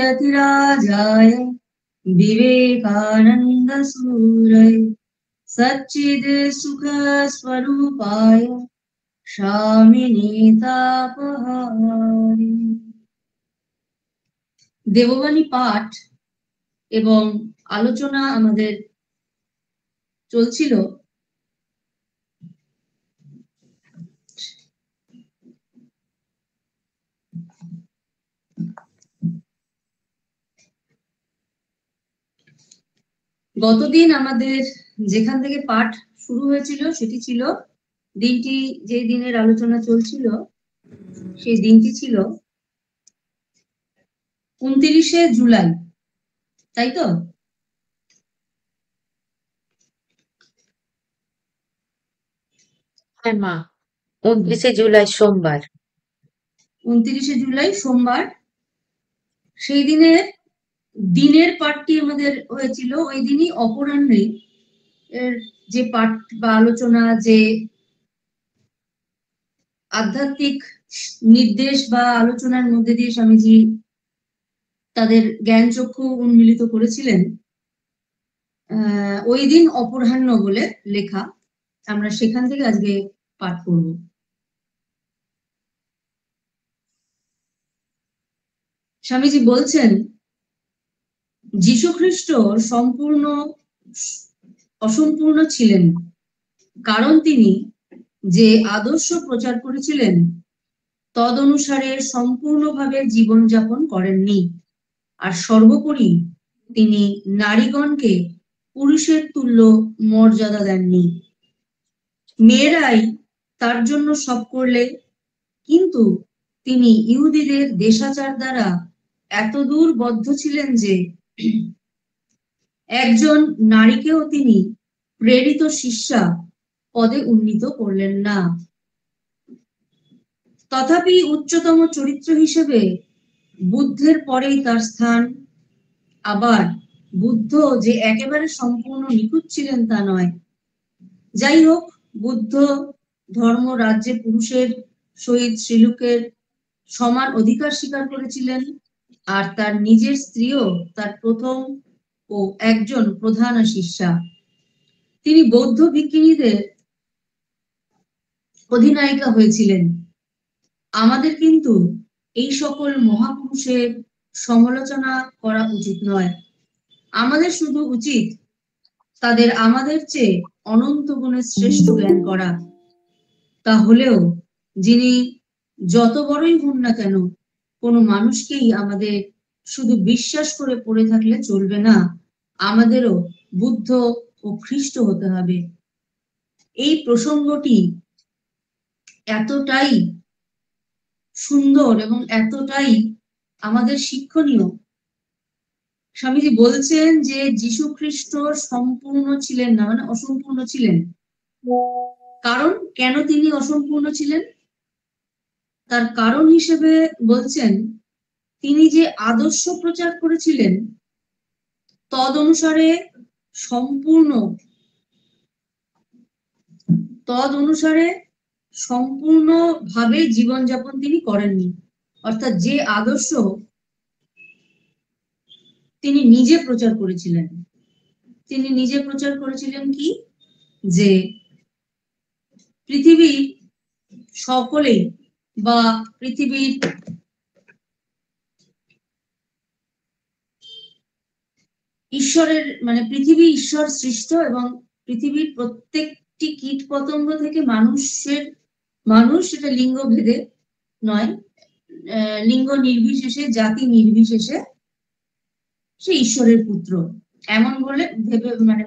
यतिराजाय विवेकानंद सूरय सच्चिद सुख स्वरूपाय स्वामिने तापहारी। দেববাণী পাঠ এবং আলোচনা আমাদের চলছিল। গতদিন আমাদের যেখান থেকে পাঠ শুরু হয়েছিল সেটি ছিল দিনটি, যে দিনের আলোচনা চলছিল সেই দিনটি ছিল 29শে জুলাই, তাই তো? হ্যাঁ মা, 29শে জুলাই সোমবার। 29শে জুলাই সোমবার। সেই দিনের পাঠটি আমাদের হয়েছিল ওই দিনই অপরাহ্নে। এর যে পাঠ বা আলোচনা, যে আধ্যাত্মিক নির্দেশ বা আলোচনার মধ্যে দিয়ে স্বামীজি তাদের জ্ঞান চক্ষু উন্মিলিত করেছিলেন, ওই দিন অপরাহ্ন বলে লেখা। আমরা সেখান থেকে আজকে পাঠ করব। স্বামীজি বলছেন, যীশুখ্রিস্ট সম্পূর্ণ অসম্পূর্ণ ছিলেন, কারণ তিনি যে আদর্শ প্রচার করেছিলেন তদনুসারে সম্পূর্ণভাবে জীবনযাপন করেননি। আর সর্বোপরি তিনি নারীগণকে পুরুষের তুল্য মর্যাদা দেননি। মেয়েরাই তার জন্য সব করলে, কিন্তু তিনি ইহুদিদের দেশাচার দ্বারা এতদূর বদ্ধ ছিলেন যে একজন নারীকেও তিনি প্রেরিত শিষ্যা পদে উন্নীত করলেন না। তথাপি উচ্চতম চরিত্র হিসেবে বুদ্ধের পরেই তার স্থান। আবার বুদ্ধ যে একেবারে সম্পূর্ণ নিখুঁত ছিলেন তা নয়। যাই হোক, বুদ্ধ ধর্ম রাজ্যে পুরুষের সহিত স্ত্রীলোকের সমান অধিকার স্বীকার করেছিলেন, আর তার নিজের স্ত্রীও তার প্রথম ও একজন প্রধান শিষ্যা। তিনি বৌদ্ধ ভিক্ষিণীদের অধিনায়িকা হয়েছিলেন। আমাদের কিন্তু এই সকল মহাপুরুষের সমালোচনা করা উচিত নয়। আমাদের শুধু উচিত তাদের আমাদের চেয়ে অনন্ত গুণে শ্রেষ্ঠ জ্ঞান করা। তাহলেও যিনি যত বড়ই হন না কেন, কোনো মানুষকেই আমাদের শুধু বিশ্বাস করে পড়ে থাকলে চলবে না, আমাদেরও বুদ্ধ ও খ্রিস্ট হতে হবে। এই প্রসঙ্গটি এতটাই সুন্দর এবং এতটাই আমাদের শিক্ষণীয়। স্বামীজি বলছেন যে যীশু খ্রিস্ট সম্পূর্ণ ছিলেন না, মানে অসম্পূর্ণ ছিলেন। কারণ কেন তিনি অসম্পূর্ণ ছিলেন, তার কারণ হিসেবে বলছেন, তিনি যে আদর্শ প্রচার করেছিলেন তদ অনুসারে সম্পূর্ণভাবে জীবনযাপন তিনি করেননি। অর্থাৎ যে আদর্শ তিনি নিজে প্রচার করেছিলেন কি, যে পৃথিবীর সকলেই বা পৃথিবীর ঈশ্বরের, মানে পৃথিবী ঈশ্বর সৃষ্ট, এবং পৃথিবীর প্রত্যেকটি কীট পতঙ্গ থেকে মানুষ এটা লিঙ্গ ভেদে নয়, লিঙ্গ নির্বিশেষে, জাতি নির্বিশেষে সে ঈশ্বরের পুত্র, এমন বলে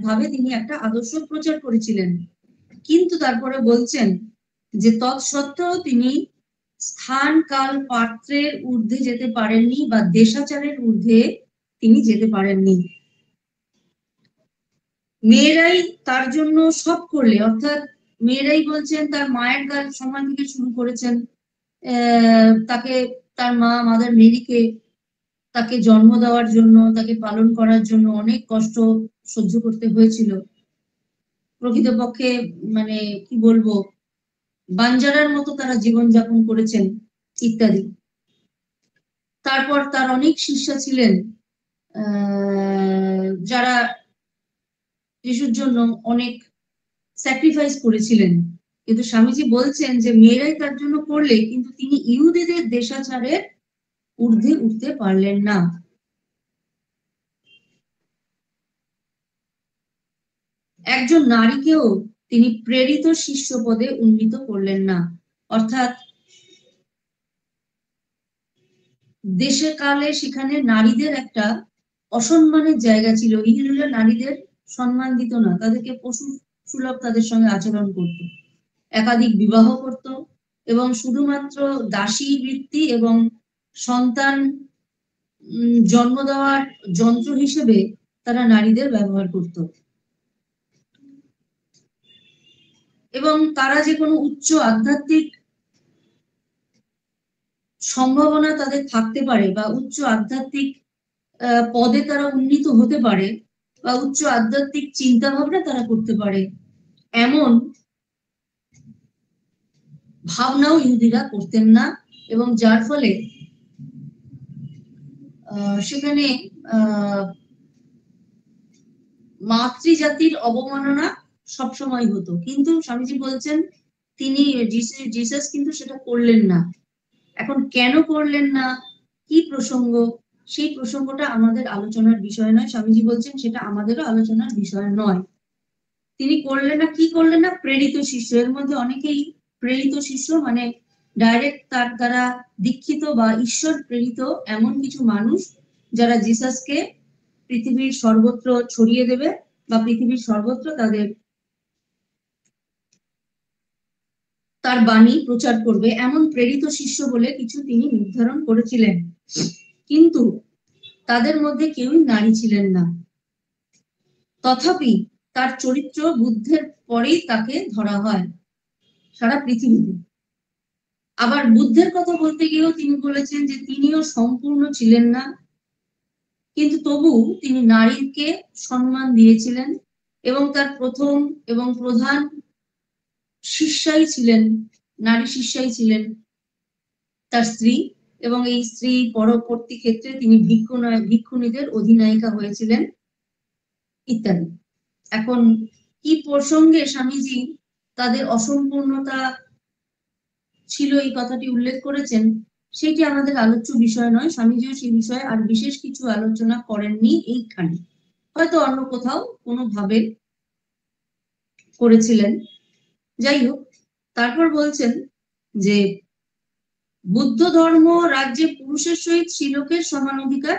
ভাবে তিনি একটা আদর্শ প্রচার করেছিলেন। কিন্তু তারপরে বলছেন যে তৎসত্ত্বেও তিনি স্থান কাল পাত্রের ঊর্ধ্বে যেতে পারেননি, বা দেশাচারের ঊর্ধ্বে তিনি যেতে পারেননি। মেয়েরাই তার জন্য সব করলে, অর্থাৎ মেয়েরাই বলছেন তার মায়ের কাল সময় থেকে শুরু করেছেন, তাকে তার মাদার মেরিকে তাকে জন্ম দেওয়ার জন্য, তাকে পালন করার জন্য অনেক কষ্ট সহ্য করতে হয়েছিল। প্রকৃতপক্ষে মানে কি বলবো, বাঞ্জারার মতো তারা জীবনযাপন করেছেন ইত্যাদি। তারপর তার অনেক শিষ্যা ছিলেন যারা যিশুর জন্য অনেক স্যাক্রিফাইস করেছিলেন, কিন্তু স্বামীজি বলছেন যে মেয়েরাই তার জন্য করলে, কিন্তু তিনি ইহুদিদের দেশাচারের ঊর্ধ্বে উঠতে পারলেন না। একজন নারীকেও তিনি প্রেরিত শিষ্য পদে উন্নীত করলেন না। অর্থাৎ দেশে কালে সেখানে নারীদের একটা অসম্মানের জায়গা ছিল। ইহুদিরা নারীদের সম্মান দিত না, তাদেরকে পশু সুলভ তাদের সঙ্গে আচরণ করত, একাধিক বিবাহ করত এবং শুধুমাত্র দাসী বৃত্তি এবং সন্তান জন্ম দেওয়ার যন্ত্র হিসেবে তারা নারীদের ব্যবহার করত। এবং তারা যে কোনো উচ্চ আধ্যাত্মিক সম্ভাবনা তাদের থাকতে পারে বা উচ্চ আধ্যাত্মিক পদে তারা উন্নীত হতে পারে বা উচ্চ আধ্যাত্মিক চিন্তা ভাবনা তারা করতে পারে, এমন ভাবনাও ইহুদিরা করতেন না। এবং যার ফলে সেখানে মাতৃজাতির অবমাননা সবসময় হতো। কিন্তু স্বামীজি বলছেন তিনি জিসাস কিন্তু সেটা করলেন না। এখন কেন করলেন না, কি প্রসঙ্গ, সেই প্রসঙ্গটা আমাদের আলোচনার বিষয় নয়। স্বামীজি বলছেন সেটা আমাদেরও আলোচনার বিষয় নয়। তিনি করলেন না, কি করলেন না? প্রেরিত শিষ্য। এর মধ্যে অনেকেই প্রেরিত শিষ্য মানে ডাইরেক্ট তার দ্বারা দীক্ষিত বা ঈশ্বর প্রেরিত এমন কিছু মানুষ যারা জিসাসকে পৃথিবীর সর্বত্র ছড়িয়ে দেবে বা পৃথিবীর সর্বত্র তার বাণী প্রচার করবে, এমন প্রেরিত শিষ্য বলে কিছু তিনি নির্ধারণ করেছিলেন। কিন্তু তাদের মধ্যে কেউই নারী ছিলেন না। তথাপি তার চরিত্র বুদ্ধের পরেই তাকে ধরা হয় সারা পৃথিবীতে। আবার বুদ্ধের কথা বলতে গিয়েও তিনি বলেছেন যে তিনিও সম্পূর্ণ ছিলেন না, কিন্তু তবু তিনি নারীকে সম্মান দিয়েছিলেন এবং তার প্রথম এবং প্রধান শিষ্যাই ছিলেন, নারী শিষ্যাই ছিলেন তার স্ত্রী। এবং এই স্ত্রী পরবর্তী ক্ষেত্রে তিনি ভিক্ষুণীদের অধিনায়িকা হয়েছিলেন ইত্যাদি। এখন কি প্রসঙ্গে স্বামীজি তাদের অসম্পূর্ণতা ছিল এই কথাটি উল্লেখ করেছেন সেটি আমাদের আলোচ্য বিষয় নয়। স্বামীজিও সেই বিষয়ে আর বিশেষ কিছু আলোচনা করেননি এইখানে, হয়তো অন্য কোথাও কোনো ভাবে করেছিলেন। যাই হোক, তারপর বলছেন যে বুদ্ধ ধর্ম রাজ্যে পুরুষের সহিত স্ত্রীলোকের সমান অধিকার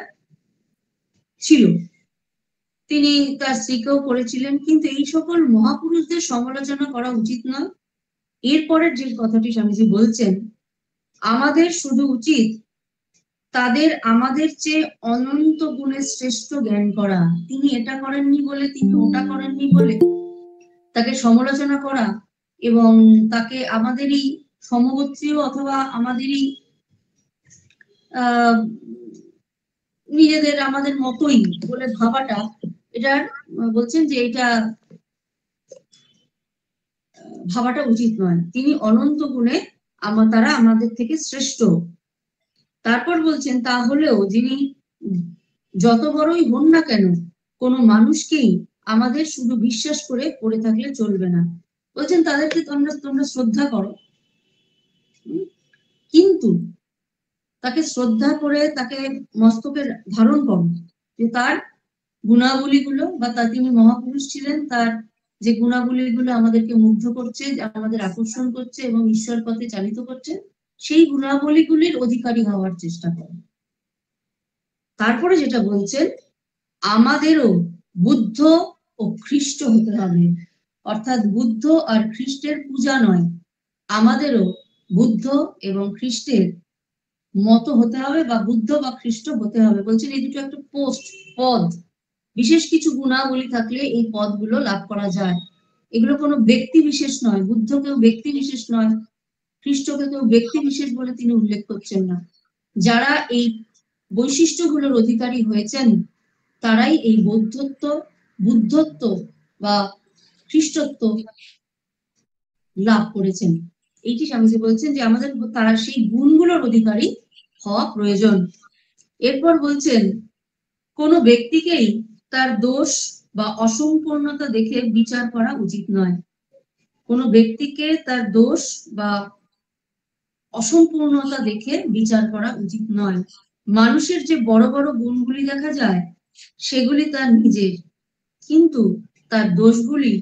ছিল। তিনি তার স্ত্রীকেও করেছিলেন, কিন্তু এই সকল মহাপুরুষদের সমালোচনা করা উচিত নয়। এরপরের যে কথাটি স্বামীজি বলছেন, আমাদের শুধু উচিত তাদের আমাদের চেয়ে অনন্ত গুণে শ্রেষ্ঠ জ্ঞান করা। তিনি এটা করেননি বলে, তিনি ওটা করেননি বলে তাকে সমালোচনা করা এবং তাকে আমাদেরই সমগোত্রীয় অথবা আমাদেরই নিজেদের আমাদের মতোই বলে ভাবাটা, এটার বলছেন যে এটা ভাবাটা উচিত নয়। তিনি অনন্ত গুণে তারা আমাদের থেকে শ্রেষ্ঠ। তারপর বলছেন তাহলেও যিনি যত বড়ই হন না কেন, কোনো মানুষকেই আমাদের শুধু বিশ্বাস করে পড়ে থাকলে চলবে না। বলছেন তাদেরকে তোমরা শ্রদ্ধা করো, কিন্তু তাকে শ্রদ্ধা করে তাকে মস্তকে ধারণ করো, যে তার গুণাবলীগুলো বা তিনি মহাপুরুষ ছিলেন, তার যে গুণাবলীগুলো আমাদেরকে মুগ্ধ করছে, আমাদের আকর্ষণ করছে এবং ঈশ্বর পথে চালিত করছে, সেই গুণাবলীগুলির অধিকারী হওয়ার চেষ্টা করো। তারপরে যেটা বলছেন, আমাদেরও বুদ্ধ ও খ্রিস্ট হতে হবে। অর্থাৎ বুদ্ধ আর খ্রিস্টের পূজা নয়, আমাদেরও বুদ্ধ এবং খ্রিস্টের মতো হতে হবে বা বুদ্ধ বা খ্রিস্ট হতে হবে। বলছেন এই দুটো একটা পদ, বিশেষ কিছু গুণাবলী থাকলে এই পদগুলো লাভ করা যায়। এগুলো কোনো ব্যক্তি বিশেষ নয়, বুদ্ধ কেউ ব্যক্তি বিশেষ নয়, খ্রিস্টকে কেউ ব্যক্তি বিশেষ বলে তিনি উল্লেখ করছেন না। যারা এই বৈশিষ্ট্যগুলোর অধিকারী হয়েছেন তারাই এই বুদ্ধত্ব বা খ্রিস্টত্ব লাভ করেছেন। এইটি স্বামীজি বলছেন যে আমাদের তারা সেই গুণগুলোর অধিকারী হওয়া প্রয়োজন। এরপর বলছেন কোনো ব্যক্তিকেই তার দোষ বা অসম্পূর্ণতা দেখে বিচার করা উচিত নয়। কোনো ব্যক্তিকে তার দোষ বা অসম্পূর্ণতা দেখে বিচার করা উচিত নয়। মানুষের যে বড় বড় গুণগুলি দেখা যায় সেগুলি তার নিজের, কিন্তু তার দোষগুলি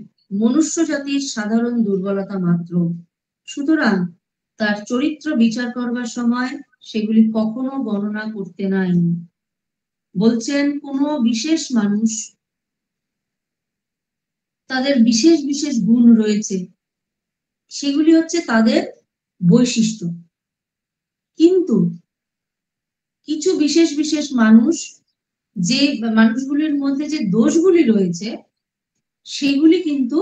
মনুষ্য জাতির সাধারণ দুর্বলতা মাত্র। সুতরাং তার চরিত্র বিচার করবার সময় সেগুলি কখনো গণনা করতে নাই। বলছেন কোনো বিশেষ মানুষ, তাদের বিশেষ বিশেষ গুণ রয়েছে, সেগুলি হচ্ছে তাদের বৈশিষ্ট্য। কিন্তু কিছু বিশেষ বিশেষ মানুষ, যে মানুষগুলির মধ্যে যে দোষগুলি রয়েছে সেগুলি কিন্তু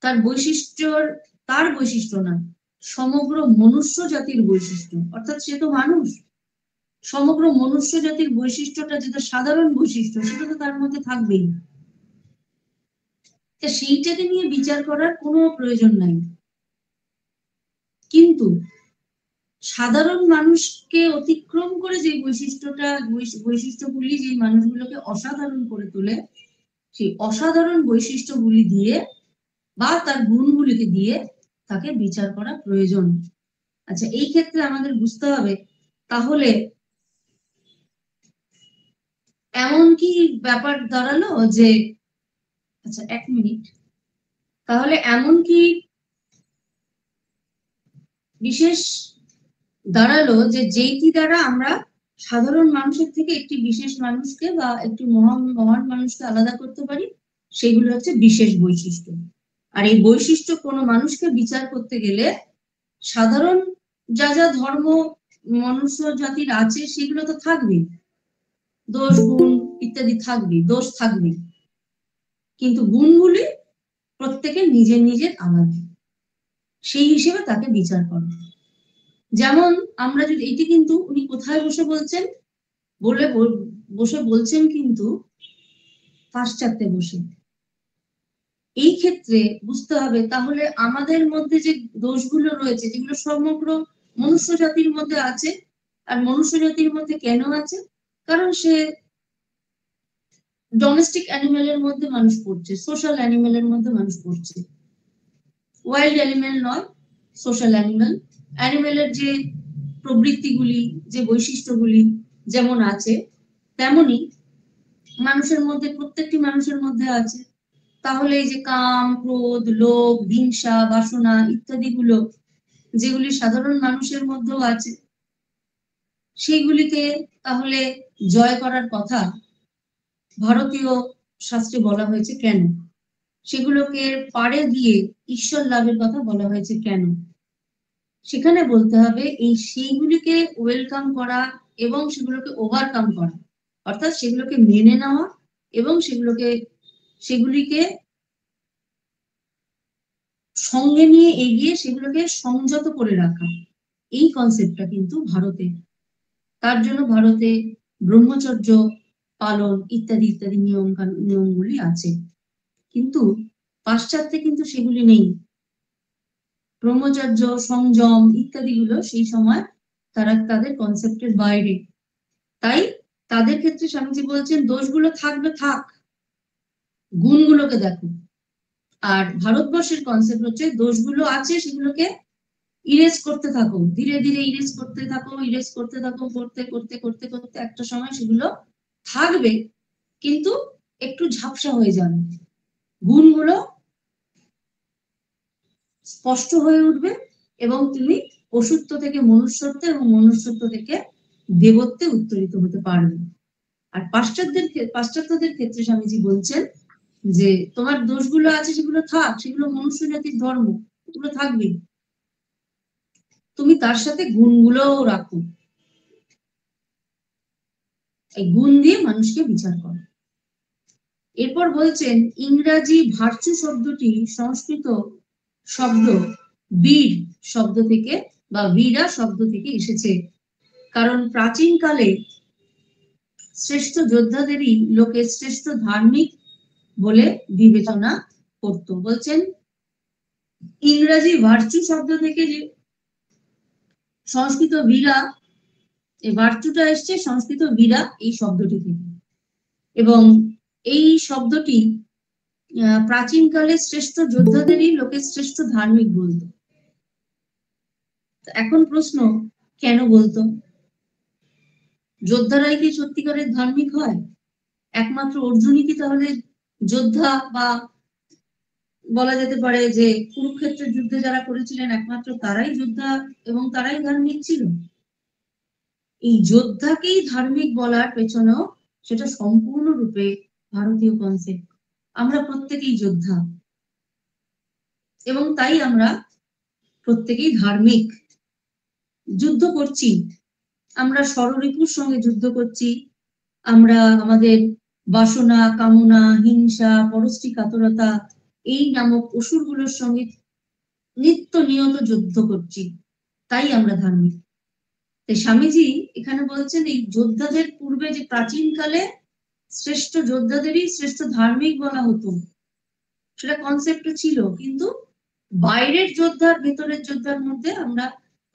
তার বৈশিষ্ট্য না, সমগ্র মনুষ্য জাতির বৈশিষ্ট্য। অর্থাৎ সে তো মানুষ, সমগ্র মনুষ্য জাতির বৈশিষ্ট্যটা যেটা সাধারণ বৈশিষ্ট্য সেটা তো তার মধ্যে থাকবেই। সেইটাকে নিয়ে বিচার করার কোনো প্রয়োজন নাই। কিন্তু সাধারণ মানুষকে অতিক্রম করে যে বৈশিষ্ট্যগুলি যে মানুষগুলোকে অসাধারণ করে তোলে, সেই অসাধারণ বৈশিষ্ট্যগুলি দিয়ে বা তার গুণগুলিকে দিয়ে তাকে বিচার করা প্রয়োজন। আচ্ছা, এই ক্ষেত্রে আমাদের বুঝতে হবে তাহলে এমন কি ব্যাপার দাঁড়ালো যে, আচ্ছা 1 মিনিট, তাহলে এমন কি বিশেষ দাঁড়ালো যে যেইটি দ্বারা আমরা সাধারণ মানুষের থেকে একটি বিশেষ মানুষকে বা একটি মহান মহান মানুষকে আলাদা করতে পারি, সেগুলো হচ্ছে বিশেষ বৈশিষ্ট্য। আর এই বৈশিষ্ট্য কোনো মানুষকে বিচার করতে গেলে সাধারণ যা যা ধর্ম মনুষ্য জাতির আছে সেগুলো তো থাকবে, দোষ গুণ ইত্যাদি থাকবে, দোষ থাকবে, কিন্তু গুণগুলি প্রত্যেকের নিজের নিজের আলাদা, সেই হিসেবে তাকে বিচার করা। যেমন আমরা যদি এটি কিন্তু উনি কোথায় বসে বলছেন, বসে বলছেন কিন্তু পাশ্চাত্যে বসে। এই ক্ষেত্রে বুঝতে হবে তাহলে আমাদের মধ্যে যে দোষগুলো রয়েছে যেগুলো সমগ্র মনুষ্য জাতির মধ্যে আছে, আর মনুষ্য জাতির মধ্যে কেন আছে, কারণ সে ডোমেস্টিক অ্যানিমেলের মধ্যে মানুষ পড়ছে, সোশ্যাল অ্যানিমেলের মধ্যে মানুষ পড়ছে, ওয়াইল্ড অ্যানিমেল নয়, সোশ্যাল অ্যানিমেল। অ্যানিমেলের যে প্রবৃত্তিগুলি, যে বৈশিষ্ট্যগুলি যেমন আছে তেমনি মানুষের মধ্যে, প্রত্যেকটি মানুষের মধ্যে আছে। তাহলে এই যে কাম, ক্রোধ, লোভ, হিংসা, বাসনা ইত্যাদি গুলো যেগুলি সাধারণ মানুষের মধ্যেও আছে, সেইগুলিকে তাহলে জয় করার কথা ভারতীয় শাস্ত্রে বলা হয়েছে কেন, সেগুলোকে পাড়ে দিয়ে ঈশ্বর লাভের কথা বলা হয়েছে কেন, সেখানে বলতে হবে এই সেইগুলিকে ওয়েলকাম করা এবং সেগুলোকে ওভারকাম করা, অর্থাৎ সেগুলোকে মেনে নেওয়া এবং সেগুলিকে সঙ্গে নিয়ে এগিয়ে সেগুলোকে সংযত করে রাখা, এই কনসেপ্টটা কিন্তু ভারতে। তার জন্য ভারতে ব্রহ্মচর্য পালন ইত্যাদি ইত্যাদি নিয়মগুলি আছে, কিন্তু পাশ্চাত্যে কিন্তু সেগুলি নেই। ব্রহ্মচর্য, সংযম ইত্যাদি গুলো সেই সময় তারা তাদের কনসেপ্টের বাইরে। তাই তাদের ক্ষেত্রে স্বামীজি বলছেন দোষগুলো থাকবে, থাক, গুণগুলোকে দেখো। আর ভারতবর্ষের কনসেপ্ট হচ্ছে দোষগুলো আছে সেগুলোকে ইরেজ করতে থাকো, ধীরে ধীরে ইরেজ করতে থাকো, ইরেজ করতে থাকো, করতে করতে করতে করতে একটা সময় সেগুলো থাকবে কিন্তু একটু ঝাপসা হয়ে যাবে, গুণগুলো স্পষ্ট হয়ে উঠবে এবং তুমি পশুত্ব থেকে মনুষ্যত্ব এবং মনুষ্যত্ব থেকে দেবত্বে উত্তরিত হতে পারবে। আর পাশ্চাত্যদের ক্ষেত্রে স্বামীজি বলছেন যে তোমার দোষগুলো আছে সেগুলো থাক, সেগুলো মনুষ্য জাতির ধর্ম, এগুলো থাকবে, তুমি তার সাথে গুণগুলোও রাখো, এই গুণ দিয়ে মানুষকে বিচার করো। এরপর বলছেন ইংরাজি ভার্চু শব্দটি সংস্কৃত শব্দ বীর শব্দ থেকে বা বীরা শব্দ থেকে এসেছে, কারণ প্রাচীনকালে শ্রেষ্ঠ যোদ্ধাদেরই লোকে শ্রেষ্ঠ ধার্মিক বলে বিবেচনা করত। বলছেন ইংরাজি ভার্চু শব্দ থেকে যে সংস্কৃত বীরা এই বার্তুটা এসছে সংস্কৃত বীরা এই শব্দটি থেকে, এবং এই শব্দটি প্রাচীনকালে শ্রেষ্ঠ যোদ্ধাদেরই লোকে শ্রেষ্ঠ ধার্মিক বলতো। এখন প্রশ্ন, কেন বলতো? যোদ্ধারাই কি সত্যিকারের ধার্মিক হয়? একমাত্র অর্জুনই কি তাহলে যোদ্ধা? বা বলা যেতে পারে যে কুরুক্ষেত্রের যুদ্ধে যারা করেছিলেন একমাত্র তারাই যোদ্ধা এবং তারাই ধার্মিক ছিল? এই যোদ্ধাকেই ধার্মিক বলার পেছনেও সেটা সম্পূর্ণরূপে ভারতীয় কনসেপ্ট। আমরা প্রত্যেকেই যোদ্ধা এবং তাই আমরা প্রত্যেকেই ধার্মিক। যুদ্ধ করছি, আমরা ষড়রিপুর সঙ্গে যুদ্ধ করছি, আমরা আমাদের বাসনা, কামনা, হিংসা, পরশ্রী কাতরতা এই নামক অসুরগুলোর সঙ্গে নিত্য নিয়ত যুদ্ধ করছি, তাই আমরা ধার্মিক। তাই স্বামীজি এখানে বলছেন এই যোদ্ধাদের পূর্বে যে প্রাচীনকালে শ্রেষ্ঠ যোদ্ধাদেরই শ্রেষ্ঠ ধার্মিক বলা হতো, সেটা কনসেপ্ট ছিল, কিন্তু বাইরের যোদ্ধার ভেতরের যোদ্ধার মধ্যে আমরা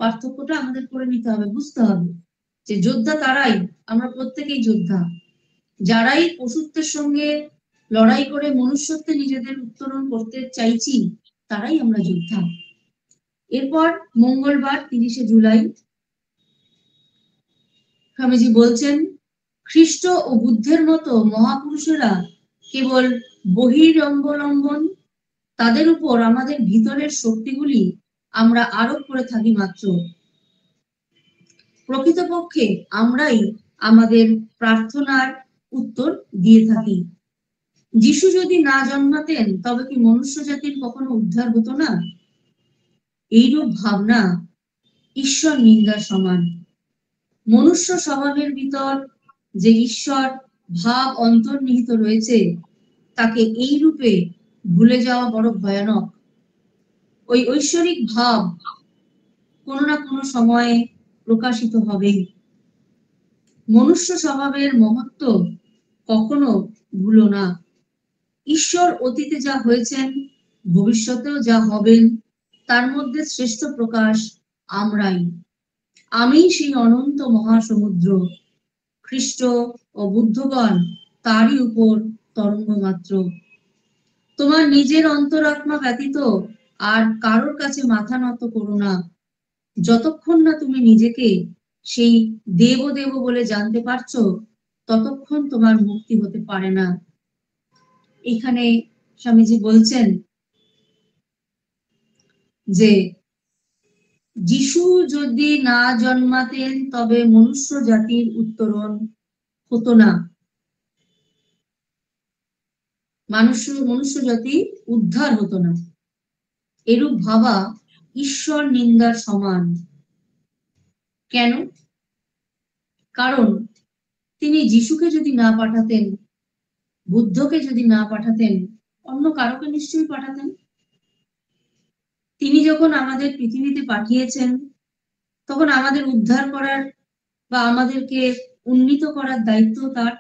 পার্থক্যটা আমাদের করে নিতে হবে, বুঝতে হবে যে যোদ্ধা তারাই, আমরা প্রত্যেকেই যোদ্ধা। যারাই পশুত্বের সঙ্গে লড়াই করে মনুষ্যত্বে নিজেদের উত্তরণ করতে চাইছি, তারাই আমরা যোদ্ধা। এরপর মঙ্গলবার 30শে জুলাই স্বামীজি বলছেন, খ্রিস্ট ও বুদ্ধের মতো মহাপুরুষেরা কেবল বহিরঙ্গলম্বন, তাদের উপর আমাদের ভিতরের শক্তিগুলি আমরা আরোপ করে থাকি মাত্র। প্রকৃতপক্ষে আমরাই আমাদের প্রার্থনার উত্তর দিয়ে থাকি। যিশু যদি না জন্মাতেন তবে কি মনুষ্য জাতির কখনো উদ্ধার হতো না? এইরূপ ভাবনা ঈশ্বর নিন্দার সমান। মনুষ্য স্বভাবের ভিতর যে ঈশ্বর ভাব অন্তর্নিহিত রয়েছে, তাকে এই রূপে ভুলে যাওয়া বড় ভয়ানক। ওই ঐশ্বরিক ভাব কোনো না কোনো সময়ে প্রকাশিত হবেই। মনুষ্য স্বভাবের মহত্ব কখনো ভুলো না। ঈশ্বর অতীতে যা হয়েছেন, ভবিষ্যতেও যা হবেন, তার মধ্যে শ্রেষ্ঠ প্রকাশ আমরাই। আমি সেই অনন্ত মহাসমুদ্র, খ্রিস্ট ও বুদ্ধগণ তারই উপর তরঙ্গ মাত্র। তোমার নিজের অন্তরাত্মা ব্যতীত আর কারোর কাছে মাথা নত করো না। যতক্ষণ না তুমি নিজেকে সেই দেব দেব বলে জানতে পারছো, ততক্ষণ তোমার মুক্তি হতে পারে না। এখানে স্বামীজি বলছেন যে যিশু যদি না জন্মাতেন তবে মনুষ্য জাতির উত্তরণ হতো না, মনুষ্য জাতি উদ্ধার হতো না। এরূপ ভাবা ঈশ্বর নিন্দার সমান। কেন? কারণ তিনি যিশুকে যদি না পাঠাতেন, বুদ্ধকে যদি না পাঠাতেন, অন্য কারোকে নিশ্চয়ই পাঠাতেন। তিনি যখন আমাদের পৃথিবীতে পাঠিয়েছেন, তখন আমাদের উদ্ধার করার বা আমাদেরকে উন্নীত করার দায়িত্ব তার।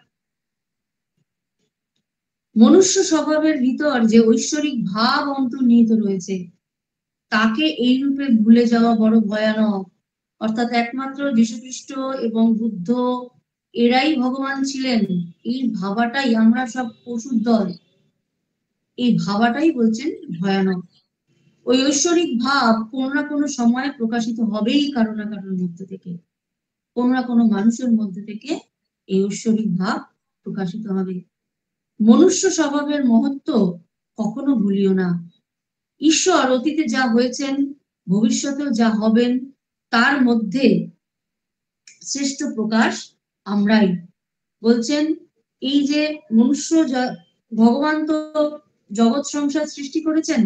মনুষ্য স্বভাবের ভিতর যে ঐশ্বরিক ভাব অন্তর্নিহিত রয়েছে, তাকে এই রূপে ভুলে যাওয়া বড় ভয়ানক। অর্থাৎ একমাত্র যীশুখ্রিস্ট এবং বুদ্ধ এরাই ভগবান ছিলেন, এই ভাবাটাই, আমরা সব পশুর দল, এই ভাবাটাই বলছেন ভয়ানক। ওই ঐশ্বরিক ভাব কোনো না কোনো সময় প্রকাশিত হবেই কারো না কারোর মধ্যে থেকে, কোনো না কোনো মানুষের মধ্যে থেকে এই ঐশ্বরিক ভাব প্রকাশিত হবে। মনুষ্য স্বভাবের মহত্ব কখনো ভুলিও না। ঈশ্বর অতীতে যা হয়েছেন, ভবিষ্যতেও যা হবেন, তার মধ্যে শ্রেষ্ঠ প্রকাশ আমরাই। বলছেন এই যে মনুষ্য, ভগবান তো জগৎ সংসার সৃষ্টি করেছেন,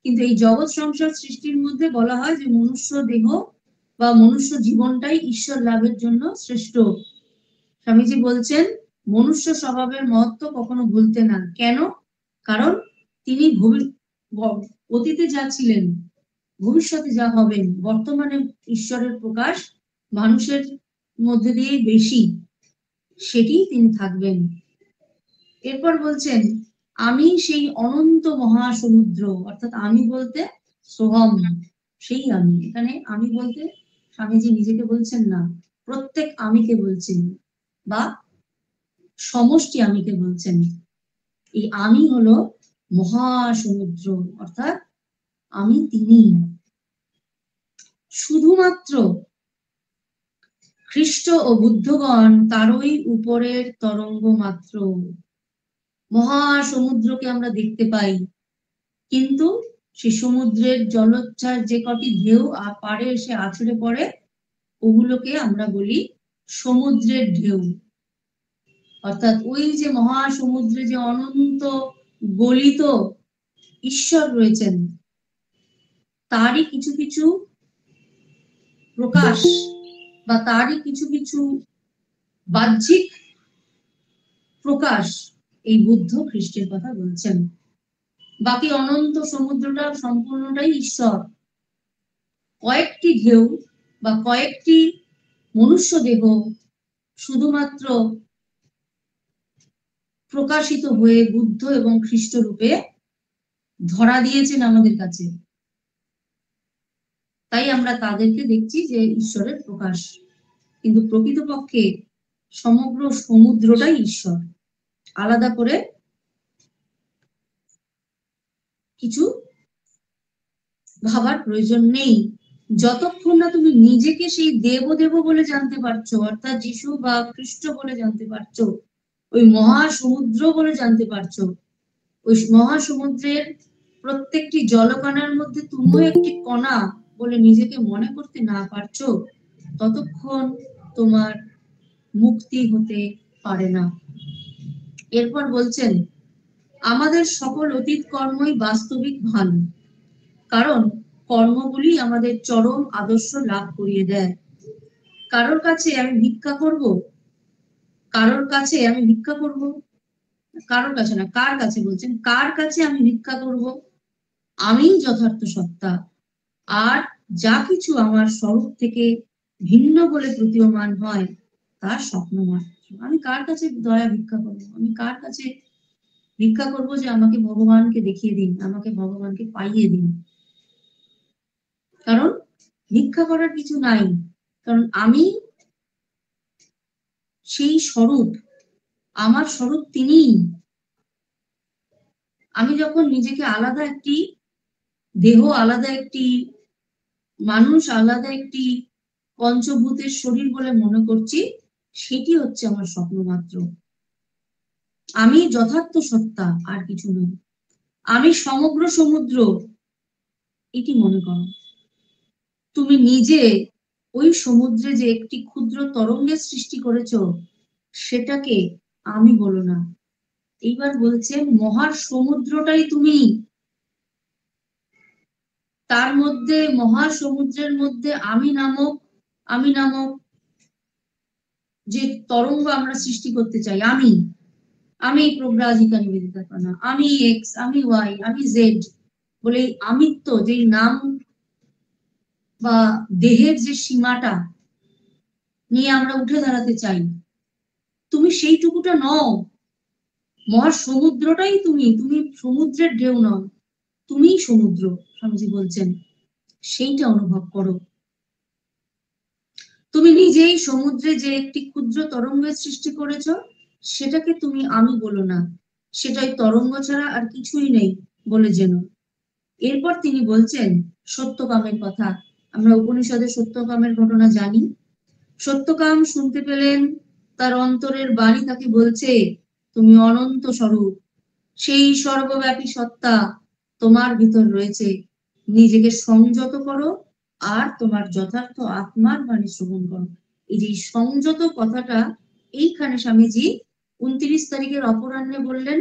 কিন্তু এই জগৎ সংসার সৃষ্টির মধ্যে বলা হয় যে মনুষ্য দেহ বা মনুষ্য জীবনটাই ঈশ্বর লাভের জন্য শ্রেষ্ঠ। স্বামীজি বলছেন মনুষ্য স্বভাবের মহত্ব কখনো ভুলতে না। কেন? কারণ তিনি অতীতে যা ছিলেন, ভবিষ্যতে যা হবেন, বর্তমানে ঈশ্বরের প্রকাশ মানুষের মধ্যে দিয়ে বেশি, সেটি তিনি থাকবেন। এরপর বলছেন আমি সেই অনন্ত মহাসমুদ্র, অর্থাৎ আমি বলতে সোহম, সেই আমি। এখানে আমি বলতে স্বামীজি নিজেকে বলছেন না, প্রত্যেক আমিকে বলছেন বা সমষ্টি আমিকে বলছেন। এই আমি হলো মহাসমুদ্র, অর্থাৎ আমি তিনি। শুধুমাত্র খ্রিস্ট ও বুদ্ধগণ তারই উপরের তরঙ্গ মাত্র। মহাসমুদ্রকে আমরা দেখতে পাই, কিন্তু সে সমুদ্রের জলোচ্ছ্বাস যে কটি ঢেউ পাড়ে এসে আছড়ে পড়ে, ওগুলোকে আমরা বলি সমুদ্রের ঢেউ। অর্থাৎ ওই যে মহাসমুদ্রে যে অনন্ত গলিত ঈশ্বর রয়েছেন, তারই কিছু কিছু প্রকাশ বা তারই কিছু কিছু বাহ্যিক প্রকাশ এই বুদ্ধ খ্রিস্টের কথা বলছেন। বাকি অনন্ত সমুদ্রটা সম্পূর্ণটাই ঈশ্বর। কয়েকটি ঢেউ বা কয়েকটি মনুষ্য দেহ শুধুমাত্র প্রকাশিত হয়ে বুদ্ধ এবং খ্রিস্ট রূপে ধরা দিয়েছেন আমাদের কাছে, তাই আমরা তাদেরকে দেখছি যে ঈশ্বরের প্রকাশ। কিন্তু প্রকৃতপক্ষে সমগ্র সমুদ্রটাই ঈশ্বর। আলাদা করে কিছু ভাবার প্রয়োজন নেই, যতক্ষণ না তুমি নিজেকে সেই দেব দেব বলে জানতে পারছো, অর্থাৎ যিশু বা খ্রিস্ট বলে জানতে পারছো, ওই মহাসমুদ্র বলে জানতে পারছো, ওই মহাসমুদ্রের প্রত্যেকটি জলকণার মধ্যে তুমিও একটি কণা বলে নিজেকে মনে করতে না পারছো, ততক্ষণ তোমার মুক্তি হতে পারে না। এরপর বলছেন, আমাদের সকল অতীত কর্মই বাস্তবিক ভালো, কারণ কর্মগুলি আমাদের চরম আদর্শ লাভ করিয়ে দেয়। কারোর কাছে আমি ভিক্ষা করব, কারোর কাছে আমি ভিক্ষা করব, কারোর কাছে না, কার কাছে বলছেন, কার কাছে আমি ভিক্ষা করব? আমি যথার্থ সত্তা, আর যা কিছু আমার স্বরূপ থেকে ভিন্ন বলে প্রতীয়মান হয় তার স্বপ্ন মাত্র। আমি কার কাছে দয়া ভিক্ষা করব? আমি কার কাছে ভিক্ষা করব যে আমাকে ভগবানকে দেখিয়ে দিন, আমাকে ভগবানকে পাইয়ে দিন? কারণ ভিক্ষা করার কিছু নাই, কারণ আমি সেই স্বরূপ, আমার স্বরূপ তিনিই। আমি যখন নিজেকে আলাদা একটি দেহ, আলাদা একটি মানুষ, আলাদা একটি পঞ্চভূতের শরীর বলে মনে করছি, সেটি হচ্ছে আমার স্বপ্ন মাত্র। আমি যথার্থ সত্তা, আর কিছু নই। আমি সমগ্র সমুদ্র, এটি মনে করো। তুমি নিজে ওই সমুদ্রে যে একটি ক্ষুদ্র তরঙ্গের সৃষ্টি করেছো, সেটাকে আমি বলো না। এইবার বলছেন, মহাসমুদ্রটাই তুমি। তার মধ্যে, মহাসমুদ্রের মধ্যে আমি নামক যে তরঙ্গ আমরা সৃষ্টি করতে চাই, আমি প্রব্রাজিকা নিবেদিতা কণা, আমি এক্স, আমি ওয়াই, আমি জেড বলে আমিত্ব, যে নাম বা দেহের যে সীমাটা নিয়ে আমরা উঠে দাঁড়াতে চাই, তুমি সেইটুকুটা নও। মহাসমুদ্রটাই তুমি, তুমি সমুদ্রের ঢেউ নও, তুমিই সমুদ্র। স্বামীজি বলছেন সেইটা অনুভব করো। তুমি নিজেই সমুদ্রে যে একটি ক্ষুদ্র তরঙ্গের সৃষ্টি করেছো, সেটাকে তুমি আমি বলো না, সেটাই তরঙ্গ ছাড়া আর কিছুই নেই বলে জেনো। এরপর তিনি বলছেন সত্যকামের কথা। আমরা উপনিষদের সত্যকামের ঘটনা জানি। সত্যকাম শুনতে পেলেন, তার অন্তরের বাণী তাকে বলছে, তুমি অনন্ত স্বরূপ, সেই সর্বব্যাপী সত্তা তোমার ভিতর রয়েছে। নিজেকে সংযত করো আর তোমার যথার্থ আত্মার বাণী শ্রবণ করো। এই যে সংযত কথাটা, এইখানে স্বামীজি 29 তারিখের অপরাহ্নে বললেন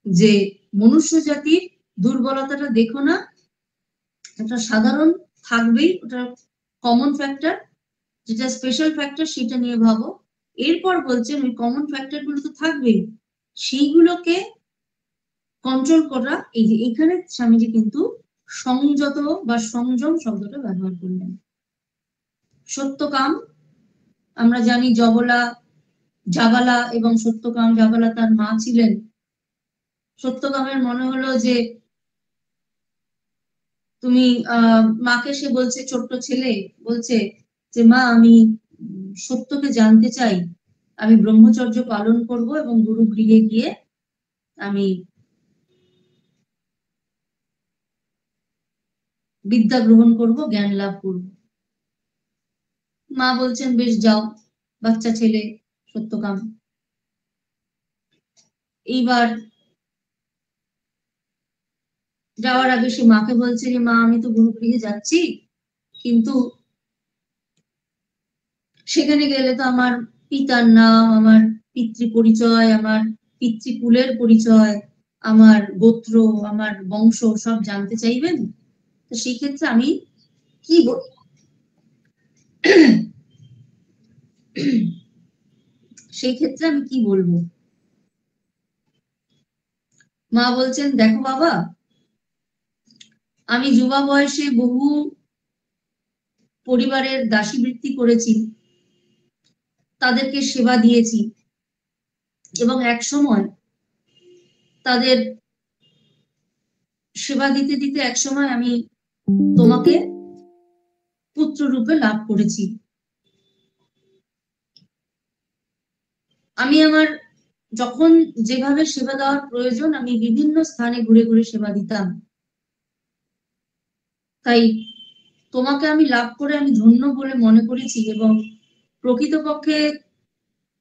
যে মনুষ্য জাতির দুর্বলতাটা দেখো না, একটা সাধারণ থাকবেই, ওটা কমন ফ্যাক্টর, যেটা স্পেশাল ফ্যাক্টর সেটা নিয়ে ভাবো। এরপর বলছেন ওই কমন ফ্যাক্টর গুলো তো থাকবেই, সেইগুলোকে কন্ট্রোল করা। এই যে এখানে স্বামীজি কিন্তু সংযত বা সংযম শব্দটা ব্যবহার করলেন। সত্যকাম, আমরা জানি জাবালা এবং সত্যকাম, জাবালা তার মা ছিলেন। সত্যকামের মনে হলো যে তুমি মাকে, সে বলছে, ছোট্ট ছেলে বলছে যে মা, আমি সত্যকে জানতে চাই, আমি ব্রহ্মচর্য পালন করব এবং গুরু গৃহে গিয়ে আমি বিদ্যা গ্রহণ করব, জ্ঞান লাভ করব। মা বলছেন বেশ যাও, বাচ্চা ছেলে সত্যকাম। এইবার যাওয়ার আগে সে মাকে বলছে যে মা আমি তো গুরু গৃহে যাচ্ছি, কিন্তু সেখানে গেলে তো আমার পিতার নাম, আমার পিতৃ পরিচয়, আমার পিতৃকুলের পরিচয়, আমার গোত্র, আমার বংশ সব জানতে চাইবেন। তো সেই ক্ষেত্রে আমি কি সেই ক্ষেত্রে আমি কি বলবো? মা বলছেন দেখো বাবা, আমি যুবা বয়সে বহু পরিবারের দাসীবৃত্তি করেছি, তাদেরকে সেবা দিয়েছি, এবং এক সময় তাদের সেবা দিতে দিতে এক সময় আমি তোমাকে পুত্র রূপে লাভ করেছি। আমি আমার যখন যেভাবে সেবা দেওয়ার প্রয়োজন আমি বিভিন্ন স্থানে ঘুরে ঘুরে সেবা দিতাম, তাই তোমাকে আমি লাভ করে আমি ধন্য বলে মনে করেছি, এবং প্রকৃতপক্ষে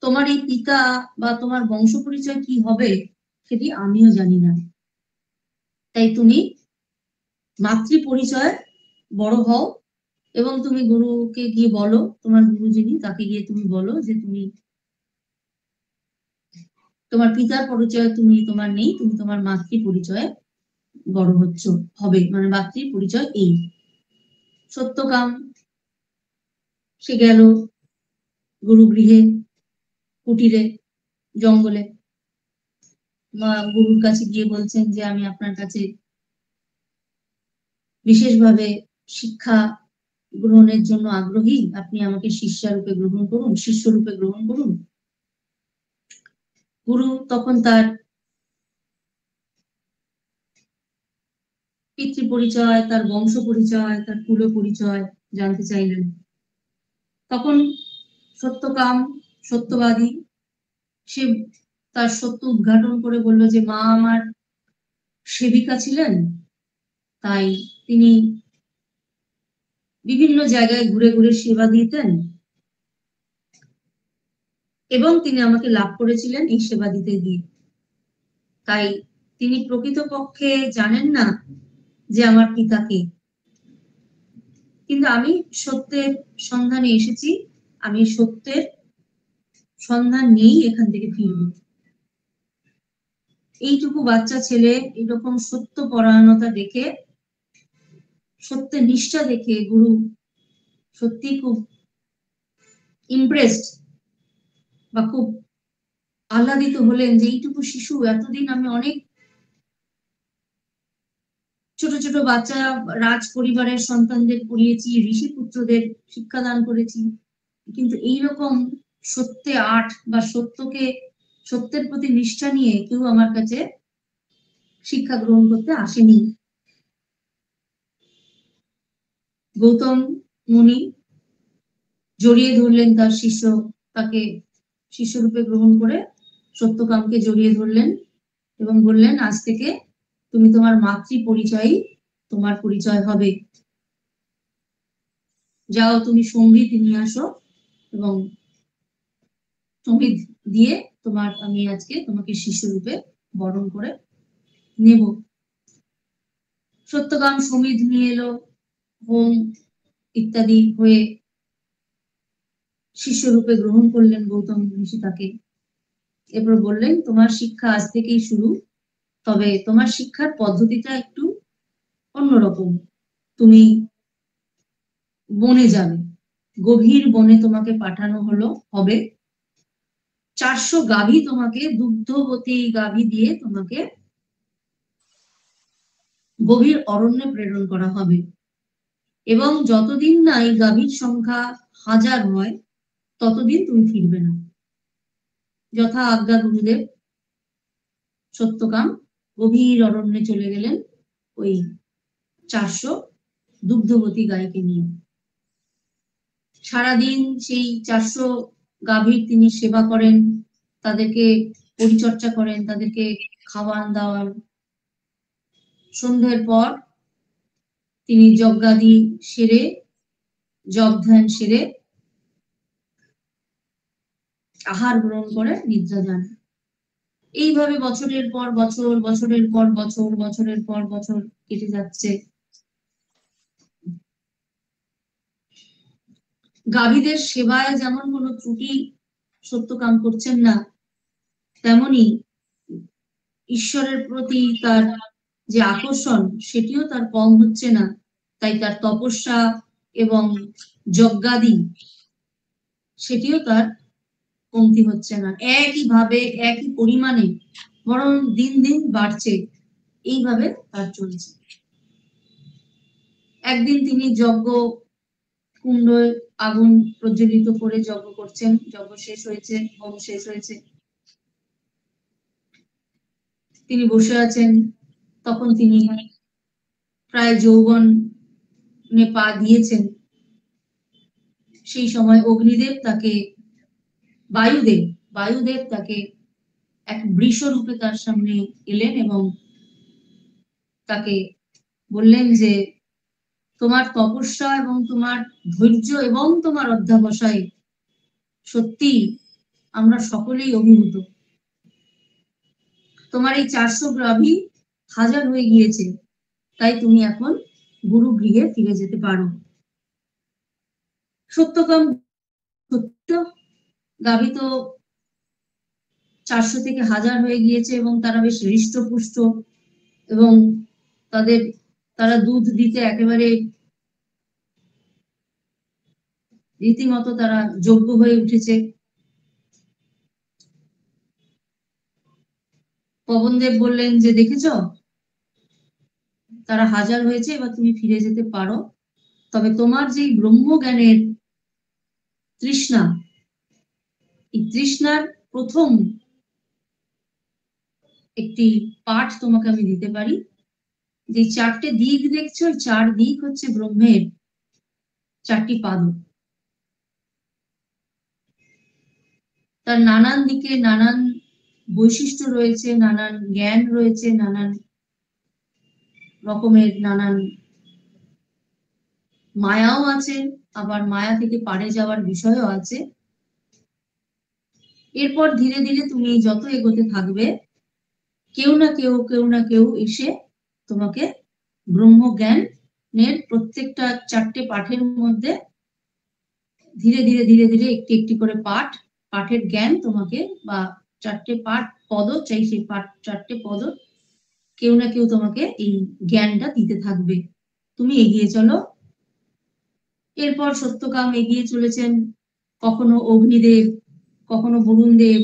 তোমার এই পিতা বা তোমার বংশ পরিচয় কি হবে সেটি আমিও জানি না। তাই তুমি মাতৃ পরিচয় বড় হও, এবং তুমি গুরুকে গিয়ে বলো, তোমার গুরু যিনি তাকে গিয়ে তুমি বলো যে তুমি তোমার পিতার পরিচয় তুমি তোমার নেই, তুমি তোমার মাতৃ পরিচয়ে বড় হচ্ছ, হবে, মানে মাতৃ পরিচয় এই। সত্যকাম সে গেল গুরু গৃহে, কুটিরে, জঙ্গলে। মা গুরুর কাছে গিয়ে বলছেন যে আমি আপনার কাছে বিশেষভাবে শিক্ষা গ্রহণের জন্য আগ্রহী, আপনি আমাকে শিষ্যরূপে গ্রহণ করুন, শিষ্যরূপে গ্রহণ করুন। গুরু তখন তার পিতৃ পরিচয়, তার বংশ পরিচয়, তার কুল পরিচয় জানতে চাইলেন। তখন সত্যকাম, সত্যবাদী, সে তার সত্য উদ্ঘাটন করে বলল যে মা আমার সেবিকা ছিলেন, তাই তিনি বিভিন্ন জায়গায় ঘুরে ঘুরে সেবা দিতেন, এবং তিনি আমাকে লাভ করেছিলেন এই সেবা দিতে গিয়ে। তাই তিনি প্রকৃতপক্ষে জানেন না যে আমার পিতাকে, কিন্তু আমি সত্যের সন্ধানে এসেছি, আমি সত্যের সন্ধান নিয়েই এখান থেকে ফিরব। এইটুকু বাচ্চা ছেলে এরকম সত্য পরায়ণতা দেখে, সত্যের নিষ্ঠা দেখে গুরু সত্যি খুব ইমপ্রেসড বা খুব আহ্লাদিত হলেন যে এইটুকু শিশু, এতদিন আমি অনেক ছোট ছোট বাচ্চা রাজ পরিবারের সন্তানদের পড়িয়েছি, ঋষি পুত্রদের শিক্ষাদান করেছি, কিন্তু এইরকম সত্যে আট বা সত্যের প্রতি নিষ্ঠা নিয়ে কেউ আমার কাছে শিক্ষা গ্রহণ করতে আসেনি। গৌতম মুনি জড়িয়ে ধরলেন তার শিষ্য, তাকে শিষ্যরূপে গ্রহণ করে সত্যকামকে জড়িয়ে ধরলেন এবং বললেন আজ থেকে তুমি তোমার মাতৃ পরিচয়ই তোমার পরিচয় হবে, যাও তুমি সঙ্গীত নিয়ে আসো, এবং সঙ্গীত দিয়ে আমি আজকে তোমাকে শিষ্যরূপে বরণ করে নেব। সত্যকাম সমিধ নিয়ে এলো, হোম ইত্যাদি হয়ে শিষ্যরূপে গ্রহণ করলেন গৌতম ঋষি তাকে। এরপর বললেন তোমার শিক্ষা আজ থেকেই শুরু, তবে তোমার শিক্ষার পদ্ধতিটা একটু অন্যরকম। তুমি বনে যাবে, গভীর বনে তোমাকে পাঠানো হবে, 400 গাভী তোমাকে, দুগ্ধবতী গাভী দিয়ে তোমাকে গভীর অরণ্যে প্রেরণ করা হবে, এবং যতদিন না এই গাভীর সংখ্যা 1000 হয় ততদিন তুমি ফিরবে না। যথা আজ্ঞা গুরুদেব। সত্যকাম গভীর অরণ্যে চলে গেলেন ওই 400 দুগ্ধবতী গাইকে নিয়ে। সারাদিন সেই 400 গাভীর তিনি সেবা করেন, তাদেরকে পরিচর্যা করেন, তাদেরকে খাওয়ান দাওয়ান। সন্ধ্যের পর তিনি যজ্ঞাদি সেরে, যজ্ঞ ধ্যান সেরে আহার গ্রহণ করে নিদ্রা যান। এইভাবে বছরের পর বছর, বছরের পর বছর, বছরের পর বছর কেটে যাচ্ছে। গাভীদের সেবায় যেমন কোনো ত্রুটি সত্যকাম করছেন না, তেমনি ঈশ্বরের প্রতি তার যে আকর্ষণ সেটিও তার কম হচ্ছে না। তাই তার তপস্যা এবং যজ্ঞাদি সেটিও তার কমতি হচ্ছে না, একইভাবে একই পরিমাণে বরং দিন দিন বাড়ছে। এইভাবে তার চলছে। একদিন তিনি যজ্ঞ কুণ্ড আগুন প্রজ্বলিত করে যজ্ঞ করছেন, যজ্ঞ শেষ হয়েছে, হোম শেষ হয়েছে, তিনি বসে আছেন। তখন তিনি প্রায় যৌবনে পা দিয়েছেন। সেই সময় অগ্নিদেব তাকে, বায়ুদেব তাকে এক বৃষ রূপে তার সামনে এলেন এবং তাকে বললেন যে তোমার তপস্যা এবং তোমার ধৈর্য এবং তোমার অধ্যবসায় সত্যি আমরা সকলেই অভিভূত। তোমার এই 400 গাভী 1000 হয়ে গিয়েছে, তাই তুমি এখন গুরু গৃহে ফিরে যেতে পারো। সত্যকাম সত্য, গাভী তো 400 থেকে 1000 হয়ে গিয়েছে এবং তারা বেশ হৃষ্টপুষ্ট এবং তারা দুধ দিতে একেবারে রীতিমতো তারা যোগ্য হয়ে উঠেছে। পবনদেব বললেন যে দেখেছ, তারা 1000 হয়েছে, এবার তুমি ফিরে যেতে পারো। তবে তোমার যে ব্রহ্মজ্ঞানের তৃষ্ণা, এই তৃষ্ণার প্রথম একটি পাঠ তোমাকে আমি দিতে পারি। যে 4টে দিক দেখছো, 4 দিক হচ্ছে ব্রহ্মের 4টি পাদক। তার নানান দিকে নানান বৈশিষ্ট্য রয়েছে, নানান জ্ঞান রয়েছে, নানান রকমের নানান মায়াও আছে, আবার মায়া থেকে পারে যাওয়ার বিষয়ও আছে। এরপর ধীরে ধীরে তুমি যত এগোতে থাকবে, কেউ না কেউ এসে তোমাকে ব্রহ্মজ্ঞানের প্রত্যেকটা 4টে পাঠের মধ্যে ধীরে ধীরে ধীরে ধীরে একটি একটি করে পাঠের জ্ঞান তোমাকে, বা 4টে পাঠ পদ চাই, সেই 4টে পদ কেউ না কেউ তোমাকে এই জ্ঞানটা দিতে থাকবে। তুমি এগিয়ে চলো। এরপর সত্যকাম এগিয়ে চলেছেন। কখনো অগ্নিদেব, কখনো বরুণদেব,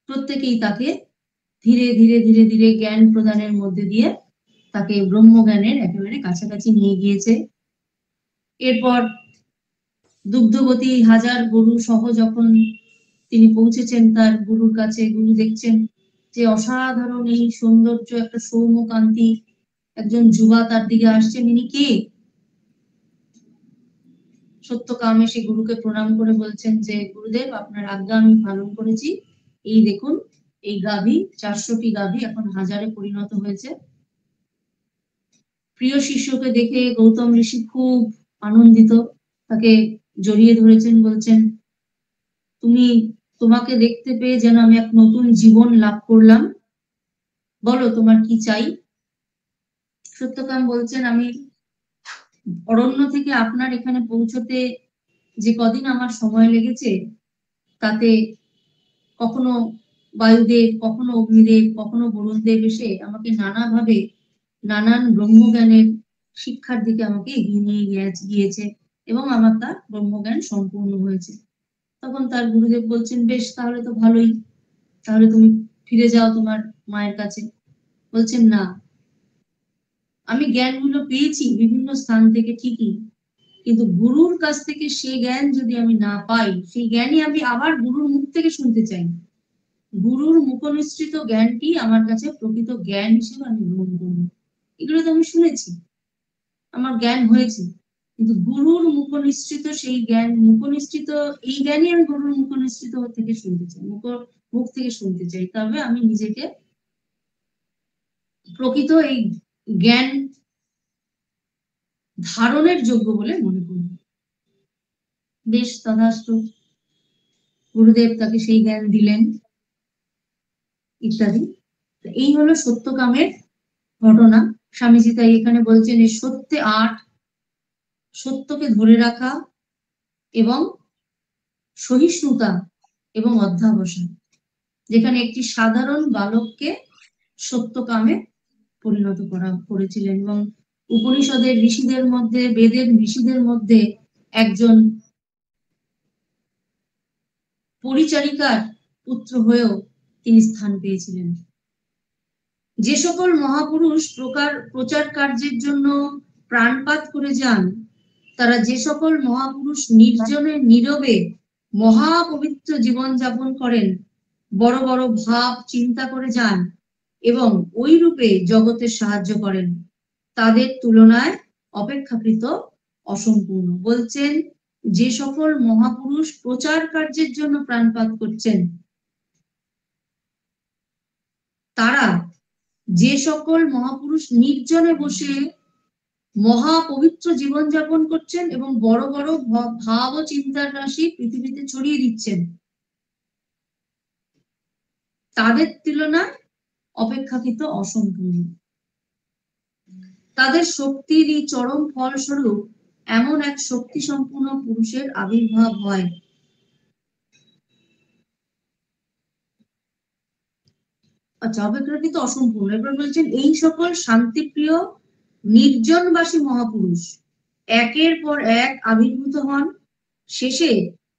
প্রত্যেকেই তাকে ধীরে ধীরে ধীরে ধীরে জ্ঞান প্রদানের মধ্যে দিয়ে তাকে ব্রহ্মজ্ঞানের একেবারে কাছাকাছি নিয়ে গিয়েছে। এরপর দুগ্ধবতী 1000 গরু সহ যখন তিনি পৌঁছেছেন তার গুরুর কাছে, গুরু দেখছেন যে অসাধারণ এই সৌন্দর্য, একটা সৌম্যকান্তি একজন যুবা তার দিকে আসছেন। ইনি কে? সত্যকাম এসে গুরুকে প্রণাম করে বলছেন যে গুরুদেব, আপনার আজ্ঞা আমি পালন করেছি। এই দেখুন, এই গাভী 400টি গাভী এখন 1000-এ পরিণত হয়েছে। প্রিয় শিষ্যকে দেখে গৌতম ঋষি খুব আনন্দিত, তাকে জড়িয়ে ধরেছেন, বলছেন তোমাকে দেখতে পেয়ে যেন আমি এক নতুন জীবন লাভ করলাম, বলো তোমার কি চাই। সত্যকাম বলছেন আমি অরণ্য থেকে আপনার এখানে পৌঁছতে যে কদিন আমার সময় লেগেছে, তাতে কখনো বায়ুদেব, কখনো অগ্নিদেব, কখনো বরুণদেব এসে আমাকে নানাভাবে নানান ব্রহ্মজ্ঞানের শিক্ষার দিকে আমাকে এগিয়ে নিয়ে গিয়েছে এবং আমার তার ব্রহ্মজ্ঞান সম্পূর্ণ হয়েছে। তখন তার গুরুদেব বলছেন বেশ, তাহলে তো ভালোই, তাহলে তুমি ফিরে যাও তোমার মায়ের কাছে। বলছেন না, আমি জ্ঞানগুলো পেয়েছি বিভিন্ন স্থান থেকে ঠিকই, কিন্তু গুরুর কাছ থেকে সেই জ্ঞান যদি আমি না পাই, সেই জ্ঞানই আমি আবার গুরুর মুখ থেকে শুনতে চাই। গুরুর মুখনিসৃত জ্ঞানটি আমার কাছে প্রকৃত জ্ঞান হিসেবে আমি গ্রহণ করবো। এগুলো তো আমি শুনেছি, আমার জ্ঞান হয়েছে, কিন্তু গুরুর মুখনিসৃত সেই জ্ঞান, মুখনিসৃত এই জ্ঞানই আমি গুরুর মুখনিসৃত থেকে শুনতে চাই, মুখ থেকে শুনতে চাই, তবে আমি নিজেকে প্রকৃত এই জ্ঞান ধারণের যোগ্য বলে মনে করি। বেশ, তথাস্তু, গুরুদেব তাকে সেই জ্ঞান দিলেন ইত্যাদি। এই হলো সত্যকামের ঘটনা। স্বামীজি তাই এখানে বলছেন এই সত্যে 8, সত্যকে ধরে রাখা এবং সহিষ্ণুতা এবং অধ্যাবসান, যেখানে একটি সাধারণ বালককে সত্যকামে পরিণত করেছিলেন। এবং উপনিষদের ঋষিদের মধ্যে, বেদের ঋষিদের মধ্যে একজন পরিচারিকার পুত্র হয়েও তিনি স্থান পেয়েছিলেন। যে সকল মহাপুরুষ প্রচার কার্যের জন্য প্রাণপাত করে যান, তারা যে সকল মহাপুরুষ নির্জনে নীরবে মহাপবিত্র জীবন যাপন করেন, বড় বড় ভাব চিন্তা করে যান এবং ওই রূপে জগতের সাহায্য করেন, তাদের তুলনায় অপেক্ষাকৃত অসম্পূর্ণ। বলছেন যে সকল মহাপুরুষ প্রচার কার্যের জন্য প্রাণপাত করছেন, তারা যে সকল মহাপুরুষ নির্জনে বসে মহাপবিত্র জীবনযাপন করছেন এবং বড় বড় ভাব ও চিন্তার রাশি পৃথিবীতে ছড়িয়ে দিচ্ছেন, তাদের তুলনায় অপেক্ষাকৃত অসম্পূর্ণ। তাদের শক্তিরই চরম ফলস্বরূপ এমন এক শক্তি সম্পূর্ণ পুরুষের আবির্ভাব হয়। আচ্ছা, অপেক্ষাকৃত অসম্পূর্ণ। এবার বলছেন এই সকল শান্তিপ্রিয় নির্জনবাসী মহাপুরুষ একের পর এক আবির্ভূত হন, শেষে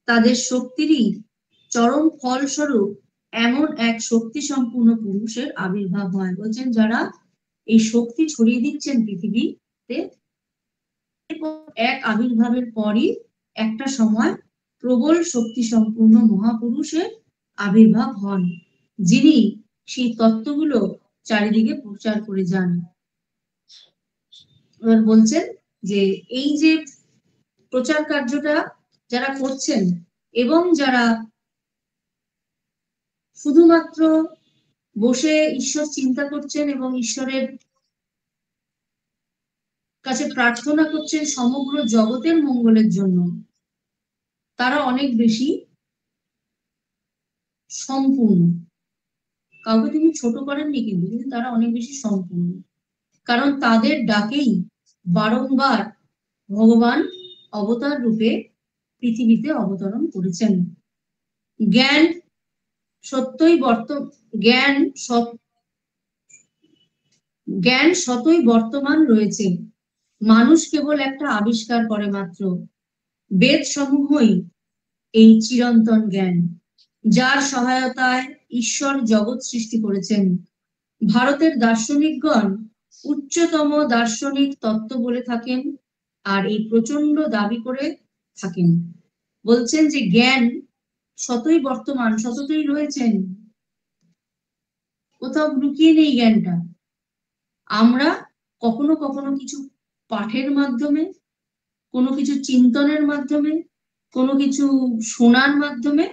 তাদের শক্তিরই চরম ফলস্বরূপ এমন এক শক্তি সম্পূর্ণ পুরুষের আবির্ভাব হয়। বলছেন যারা এই শক্তি ছড়িয়ে দিচ্ছেন পৃথিবীতে, এক আবির্ভাবের পরই একটা সময় প্রবল শক্তি সম্পূর্ণ মহাপুরুষের আবির্ভাব হন, যিনি সেই তত্ত্বগুলো চারিদিকে প্রচার করে যান। এবার বলছেন যে এই যে প্রচার কার্যটা যারা করছেন এবং যারা শুধুমাত্র বসে ঈশ্বর চিন্তা করছেন এবং ঈশ্বরের কাছে প্রার্থনা করছেন সমগ্র জগতের মঙ্গলের জন্য, তারা অনেক বেশি সম্পূর্ণ। কাউকে তিনি ছোট করেননি, কিন্তু তারা অনেক বেশি সম্পূর্ণ, কারণ তাদের ডাকেই বারংবার ভগবান অবতার রূপে পৃথিবীতে অবতরণ করেছেন। জ্ঞান সতই বর্তমান রয়েছে, মানুষ কেবল একটা আবিষ্কার করে মাত্র। বেদ সমূহই এই চিরন্তন জ্ঞান, যার সহায়তায় ঈশ্বর জগৎ সৃষ্টি করেছেন। ভারতের দার্শনিকগণ উচ্চতম দার্শনিক তত্ত্ব বলে থাকেন আর এই প্রচন্ড দাবি করে থাকেন। বলছেন যে জ্ঞান সতই বর্তমান, সততই রয়েছেন, কোথাও লুকিয়ে নেই জ্ঞানটা। আমরা কখনো কখনো কিছু পাঠের মাধ্যমে, কোনো কিছু চিন্তনের মাধ্যমে, কোনো কিছু শোনার মাধ্যমে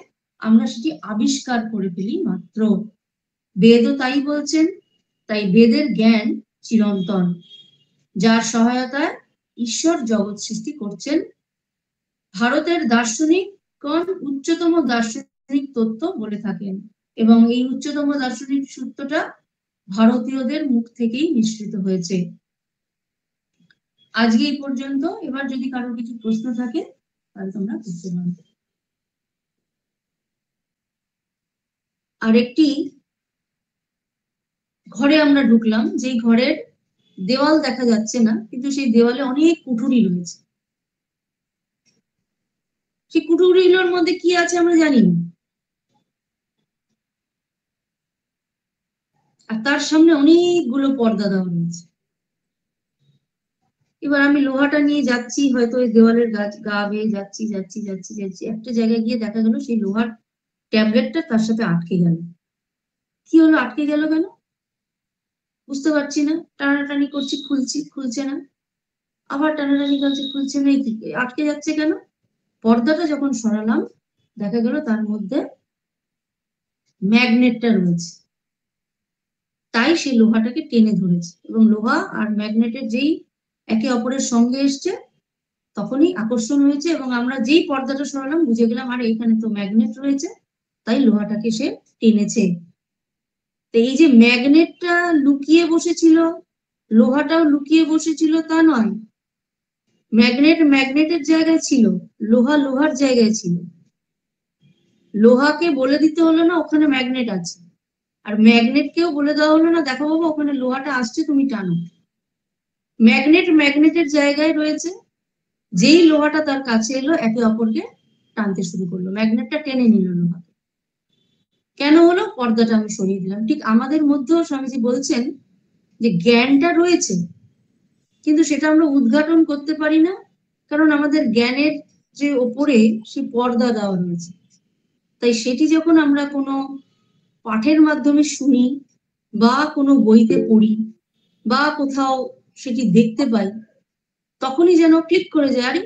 আমরা সেটি আবিষ্কার করে ফেলি মাত্র। বেদও তাই বলছেন। তাই বেদের জ্ঞান চিরন্তন, যার সহায়তায় ঈশ্বর জগৎ সৃষ্টি করছেন। ভারতের দার্শনিকগণ উচ্চতম দার্শনিক তত্ত্ব বলে থাকেন এবং এই উচ্চতম দার্শনিক সূত্রটা ভারতীয়দের মুখ থেকেই নিঃসৃত হয়েছে। আজকে এই পর্যন্ত। এবার যদি কারোর কিছু প্রশ্ন থাকে তাহলে তোমরা করতে পারো। আরেকটি ঘরে আমরা ঢুকলাম, যে ঘরের দেওয়াল দেখা যাচ্ছে না, কিন্তু সেই দেওয়ালে অনেক কুঠুরি রয়েছে। সেই কুঠুরিগুলোর মধ্যে কি আছে আমরা জানি না, আর তার সামনে অনেকগুলো পর্দা দেওয়া রয়েছে। এবার আমি লোহাটা নিয়ে যাচ্ছি, হয়তো ওই দেওয়ালের গা বেয়ে যাচ্ছি যাচ্ছি যাচ্ছি যাচ্ছি, একটা জায়গায় গিয়ে দেখা গেল সেই লোহার ট্যাবলেটটা তার সাথে আটকে গেল। কি হলো, আটকে গেল কেন বুঝতে পারছি না, টানাটানি করছি, খুলছে না। আবার টানাটানি কাছে খুলছে না, আটকে যাচ্ছে কেন? পর্দাটা যখন সরালাম দেখা গেল তার মধ্যে ম্যাগনেটটা রয়েছে, তাই সেই লোহাটাকে টেনে ধরেছে, এবং লোহা আর ম্যাগনেটের যেই একে অপরের সঙ্গে এসছে তখনই আকর্ষণ হয়েছে, এবং আমরা যেই পর্দাটা সরালাম বুঝে গেলাম আরে এখানে তো ম্যাগনেট রয়েছে, তাই লোহাটাকে সে টেনেছে। তো এই যে ম্যাগনেটটা লুকিয়ে বসেছিল, লোহাটাও লুকিয়ে বসেছিল তা নয়, ম্যাগনেট ম্যাগনেটের জায়গায় ছিল, লোহা লোহার জায়গায় ছিল। লোহাকে বলে দিতে হলো না ওখানে ম্যাগনেট আছে, আর ম্যাগনেটকেও বলে দেওয়া হলো না দেখো বাবা ওখানে লোহাটা আসছে তুমি টানো। ম্যাগনেট ম্যাগনেটের জায়গায় রয়েছে, যেই লোহাটা তার কাছে এলো একে অপরকে টানতে শুরু করলো, ম্যাগনেটটা টেনে নিল লোহাকে। কেন হলো? পর্দাটা আমি সরিয়ে দিলাম। ঠিক আমাদের মধ্যেও স্বামীজি বলছেন যে জ্ঞানটা রয়েছে, কিন্তু সেটা আমরা উদ্ঘাটন করতে পারি না, কারণ আমাদের জ্ঞানের যে ওপরে সেই পর্দা দেওয়া রয়েছে। তাই সেটি যখন আমরা কোনো পাঠের মাধ্যমে শুনি বা কোনো বইতে পড়ি বা কোথাও সেটি দেখতে পাই, তখনই যেন ক্লিক করে যায় আরে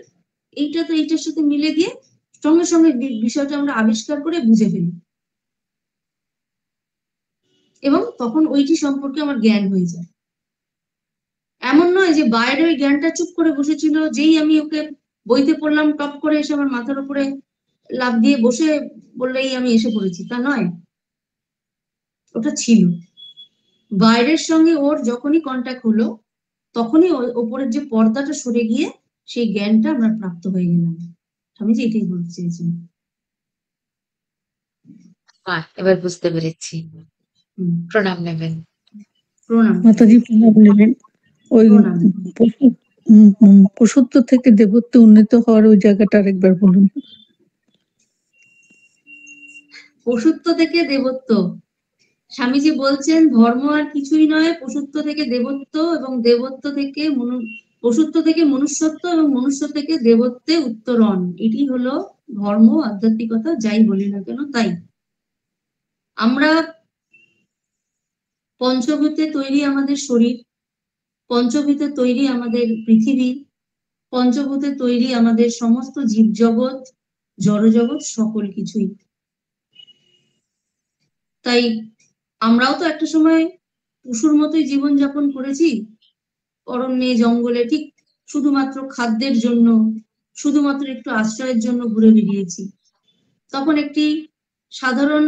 এইটা তো এইটার সাথে মিলে গিয়ে সঙ্গে সঙ্গে বিষয়টা আমরা আবিষ্কার করে বুঝে ফেলি, এবং তখন ওইটি সম্পর্কে আমার জ্ঞান হয়ে যায়। এমন নয় যে বাইরে ওই জ্ঞানটা চুপ করে বসেছিল, যেই আমি ওকে বইতে পড়লাম টপ করে এসে আমার মাথার উপরে লাফ দিয়ে বসে বললেই আমি এসে পড়েছি, তা নয়, ওটা ছিল বাইরের সঙ্গে ওর যখনই কন্ট্যাক্ট হলো তখনই ওপরের যে পর্দাটা সরে গিয়ে সেই জ্ঞানটা আমরা প্রাপ্ত হয়ে গেলাম। আমি যে এটাই বলতে চেয়েছি। এবার বুঝতে পেরেছি। হুম, প্রণাম নেবেন। প্রণাম। মাতাজি প্রণাম নেবেন। ওই প্রণাম। পশুত্ব থেকে দেবত্বে উন্নীত হওয়ার ওই জায়গাটা আরেকবার বলুন। পশুত্ব থেকে দেবত্ব, স্বামীজি বলছেন ধর্ম আর কিছুই নয়, পশুত্ব থেকে দেবত্ব এবং দেবত্ব থেকে পশুত্ব থেকে মনুষ্যত্ব এবং মনুষ্য থেকে দেবত্বে উত্তরণ, এটি হলো ধর্ম, আধ্যাত্মিকতা, যাই বলি না কেন। তাই আমরা পঞ্চভূতে তৈরি আমাদের শরীর, পঞ্চভূতে তৈরি আমাদের পৃথিবী, পঞ্চভূতে তৈরি আমাদের সমস্ত জীবজগৎ, জড়জগৎ, সকল কিছুই। তাই আমরাও তো একটা সময় পশুর মতোই জীবনযাপন করেছি, অরণ্যে জঙ্গলে, ঠিক শুধুমাত্র খাদ্যের জন্য, শুধুমাত্র একটু আশ্রয়ের জন্য ঘুরে বেরিয়েছি। তখন একটি সাধারণ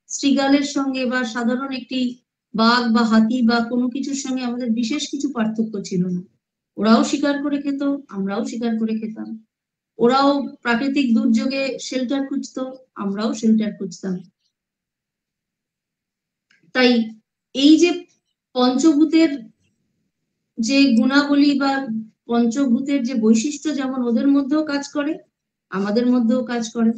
শৃগালের সঙ্গে বা সাধারণ একটি বাঘ বা হাতি বা কোনো কিছুর সঙ্গে আমাদের বিশেষ কিছু পার্থক্য ছিল না। ওরাও শিকার করে খেত, আমরাও শিকার করে খেতাম। ওরাও প্রাকৃতিক দুর্যোগে শেল্টার খুঁজতো, আমরাও শেল্টার খুঁজতাম। তাই এই যে পঞ্চভূতের যে গুণাবলী বা পঞ্চভূতের যে বৈশিষ্ট্য যেমন ওদের মধ্যেও কাজ করে, আমাদের মধ্যেও কাজ করে।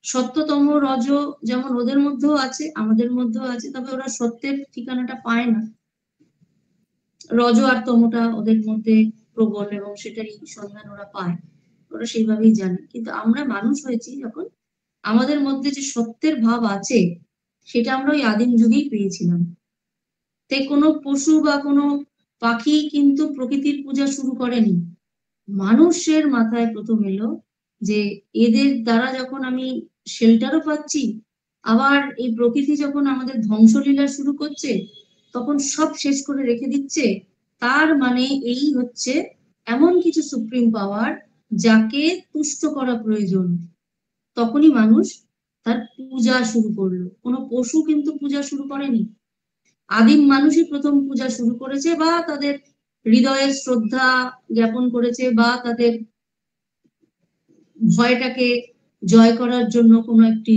সত্যতম রজ যেমন ওদের মধ্যেও আছে, আমাদের মধ্যেও আছে, তবে ওরা সত্যের ঠিকানাটা পায় না। রজ আর তমটা ওদের মধ্যে প্রবল, এবং সেটারই সন্ধান ওরা পায়, ওরা সেইভাবেই জানে। কিন্তু আমরা মানুষ হয়েছি যখন, আমাদের মধ্যে যে সত্যের ভাব আছে সেটা আমরা ওই আদিম যুগেই পেয়েছিলাম। তাই কোনো পশু বা কোনো পাখি কিন্তু প্রকৃতির পূজা শুরু করেনি, মানুষের মাথায় প্রথম এলো যে এদের দ্বারা যখন আমি শেল্টারও পাচ্ছি, আবার এই প্রকৃতি যখন আমাদের ধ্বংসলীলা শুরু করছে তখন সব শেষ করে রেখে দিচ্ছে, তার মানে এই হচ্ছে এমন কিছু সুপ্রিম পাওয়ার যাকে তুষ্ট করা প্রয়োজন। তখনই মানুষ তার পূজা শুরু করলো, কোনো পশু কিন্তু পূজা শুরু করেনি। আদিম মানুষই প্রথম পূজা শুরু করেছে, বা তাদের হৃদয়ের শ্রদ্ধা জ্ঞাপন করেছে, বা তাদের ভয়টাকে জয় করার জন্য কোনো একটি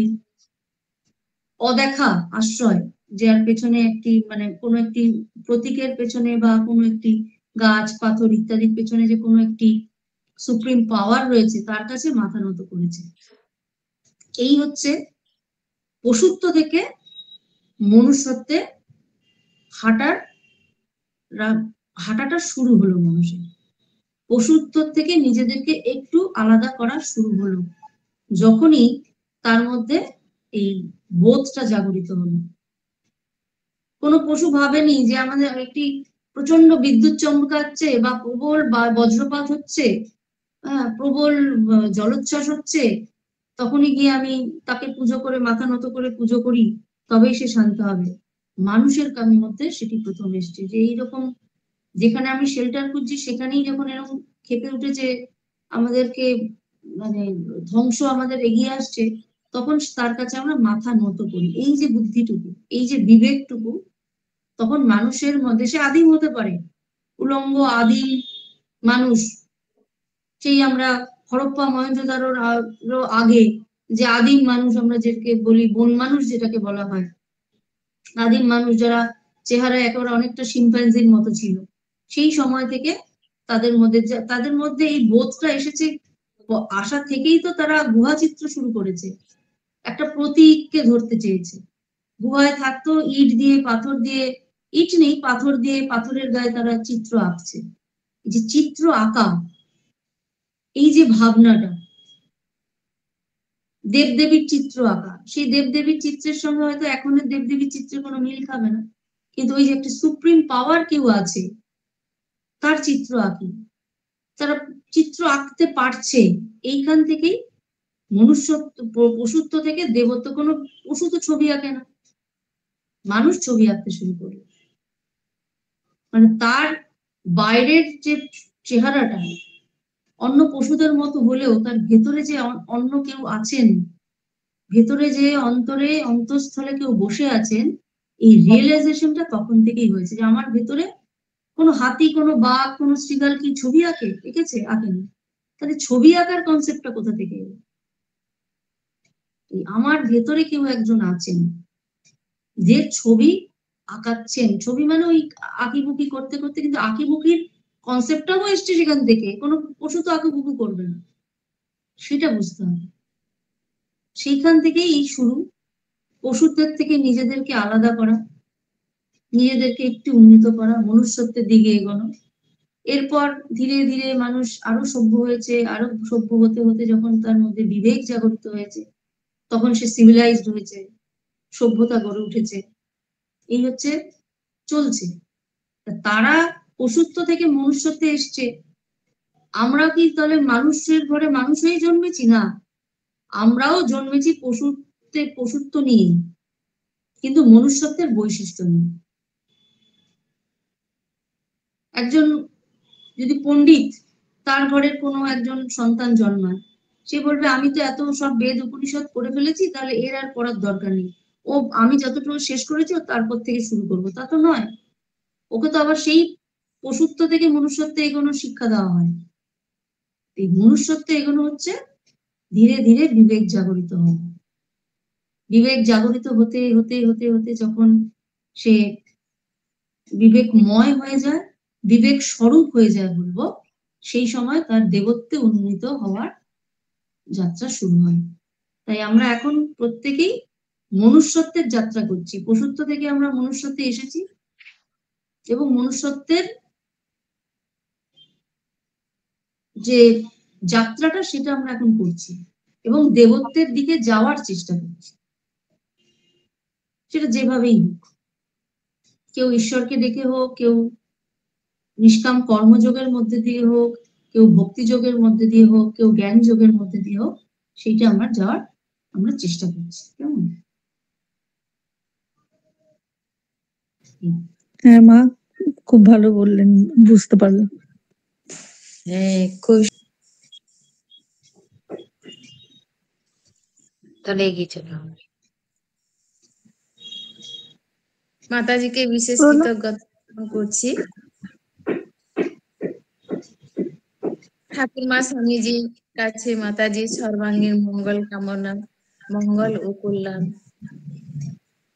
অদেখা আশ্রয়, যার পেছনে একটি মানে কোনো একটি প্রতীকের পেছনে বা কোনো একটি গাছ পাথর ইত্যাদির পেছনে যে কোনো একটি সুপ্রিম পাওয়ার রয়েছে তার কাছে মাথা নত করেছে। এই হচ্ছে পশুত্ব থেকে মনুষ্যত্বে হাঁটার হাঁটাটা শুরু হলো মানুষের। পশুত্ব থেকে নিজেদেরকে একটু আলাদা করা শুরু হলো যখনই তার মধ্যে এই বোধটা জাগরিত হলো। কোনো পশু ভাবেনি যে আমাদের একটি প্রচন্ড বিদ্যুৎ চমকাচ্ছে বা প্রবল বা বজ্রপাত হচ্ছে, প্রবল জলোচ্ছ্বাস হচ্ছে, তখনই গিয়ে আমি তাকে পুজো করে মাথা নত করে পুজো করি, তবেই সে শান্ত হবে। মানুষের কামের মধ্যে সেটি প্রথম এসছে যে এইরকম যেখানে আমি শেল্টার খুঁজছি সেখানেই যখন এরকম খেপে উঠেছে, আমাদেরকে মানে ধ্বংস আমাদের এগিয়ে আসছে, তখন তার কাছে আমরা মাথা নত করি। এই যে বুদ্ধিটুকু, এই যে বিবেকটুকু, তখন মানুষের মধ্যে সে আদিম হতে পারে, উলঙ্গ আদিম মানুষ, সেই আমরা হরপ্পা মহেঞ্জোদারোর আরো আগে যে আদিম মানুষ আমরা যেটাকে বলি, বন মানুষ যেটাকে বলা হয়, আদিম মানুষ যারা চেহারা একেবারে অনেকটা শিম্পাঞ্জির মতো ছিল, সেই সময় থেকে তাদের মধ্যে এই বোধটা এসেছে। আশা থেকেই তো তারা গুহা চিত্র শুরু করেছে, একটা প্রতীককে ধরতে চেয়েছে। গুহায় থাকতো, ইট দিয়ে পাথর দিয়ে, ইট নেই পাথর দিয়ে, পাথরের গায়ে তারা চিত্র আঁকছে। এই যে চিত্র আঁকা, এই যে ভাবনাটা, দেবদেবীর চিত্র আঁকা, সেই দেবদেবীর চিত্রের সঙ্গে হয়তো এখনের দেবদেবীর চিত্রের কোনো মিল খাবে না, কিন্তু ওই যে একটা সুপ্রিম পাওয়ার কেউ আছে, তার চিত্র আঁকি, তারা চিত্র আঁকতে পারছে। এইখান থেকেই মনুষ্যত্ব, পশুত্ব থেকে দেবত্ব। কোনো পশু তো ছবি আঁকে না, মানুষ ছবি আঁকতে শুরু করলো। মানে তার বাইরের যে চেহারাটা অন্য পশুদের মতো হলেও তার ভেতরে যে অন্য কেউ আছেন, ভেতরে যে অন্তরে অন্তঃস্থলে কেউ বসে আছেন, এই রিয়েলাইজেশনটা তখন থেকেই হয়েছে যে আমার ভেতরে কোনো হাতি, কোনো বাঘ, কোনো শ্রীগাল কি ছবি এঁকেছে? আঁকেনি। তাহলে ছবি আঁকার কনসেপ্টটা কোথা থেকে এলো? আমার ভেতরে কেউ একজন আছেন যে ছবি আঁকাচ্ছেন। ছবি মানে ওই আঁকিবুকি করতে করতে, কিন্তু আঁকিবুকির কনসেপ্টটাও এসছে সেখান থেকে। কোনো পশু তো আঁকিবুকি করবে না, সেটা বুঝতে হবে। সেইখান থেকেই এই শুরু, পশুত্বের থেকে নিজেদেরকে আলাদা করা, নিজেদেরকে একটু উন্নীত করা, মনুষ্যত্বের দিকে এগোনো। এরপর ধীরে ধীরে মানুষ আরো সভ্য হয়েছে, আরো সভ্য হতে হতে যখন তার মধ্যে বিবেক জাগরিত হয়েছে, তখন সে সিভিলাইজড হয়েছে, সভ্যতা গড়ে উঠেছে। এই হচ্ছে চলছে। তারা পশুত্ব থেকে মনুষ্যত্বে এসছে, আমরা কি তাহলে মানুষের ঘরে মানুষ হয়ে জন্মেছি? না, আমরাও জন্মেছি পশুত্ব নিয়ে, কিন্তু মনুষ্যত্বের বৈশিষ্ট্য নিয়ে। একজন যদি পণ্ডিত, তার ঘরের কোনো একজন সন্তান জন্মায়, সে বলবে আমি তো এত সব বেদ উপনিষদ পড়ে ফেলেছি, তাহলে এর আর পড়ার দরকার নেই, ও আমি যতটুকু শেষ করেছি ও তারপর থেকে শুরু করবো। তা তো নয়, ওকে তো আবার সেই পশুত্ব থেকে মনুষ্যত্বে এগোনোর শিক্ষা দেওয়া হয়। এই মনুষ্যত্বে এগোনো হচ্ছে ধীরে ধীরে বিবেক জাগরিত হবে। বিবেক জাগরিত হতে হতে হতে হতে যখন সে বিবেকময় হয়ে যায়, বিবেক স্বরূপ হয়ে যায় বলবো, সেই সময় তার দেবত্বে উন্নীত হওয়ার যাত্রা শুরু হয়। তাই আমরা এখন প্রত্যেকেই মনুষ্যত্বের যাত্রা করছি। পশুত্ব থেকে আমরা মনুষ্যত্বে এসেছি এবং মনুষ্যত্বের যে যাত্রাটা সেটা আমরা এখন করছি এবং দেবত্বের দিকে যাওয়ার চেষ্টা করছি, সেটা যেভাবেই হোক। কেউ ঈশ্বরকে ডেকে হোক, কেউ নিষ্কাম কর্মযোগের মধ্যে দিয়ে হোক, কেউ ভক্তিযোগের মধ্যে দিয়ে হোক, কেউ জ্ঞান যোগের মধ্যে দিয়ে হোক, সেইটা আমরা চেষ্টা করছি। কেমন? হ্যাঁ মা, খুব ভালো বললেন, বুঝতে পারলাম। হ্যাঁ, খুব। তাহলে এগিয়ে চলো। মাতাজিকে বিশেষ কৃতজ্ঞতা করছি। ঠাকুরমা স্বামীজির কাছে মাতাজির সর্বাঙ্গীন মঙ্গল কামনা, মঙ্গল ও কল্যাণ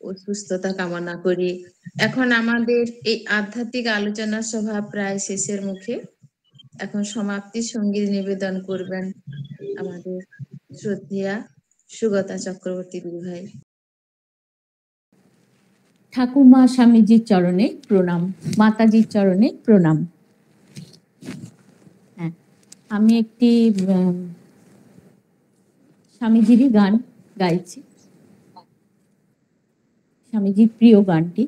ও সুস্থতা কামনা করি। এখন আমাদের এই আধ্যাত্মিক আলোচনা সভা প্রায় শেষের মুখে। এখন সমাপ্তির সঙ্গীত নিবেদন করবেন আমাদের শ্রদ্ধেয়া সুগতা চক্রবর্তী দিদিভাই। ঠাকুরমা স্বামীজির চরণে প্রণাম, মাতাজির চরণে প্রণাম। হ্যাঁ, আমি একটি স্বামীজিরই গান গাইছি, স্বামীজির প্রিয় গানটি।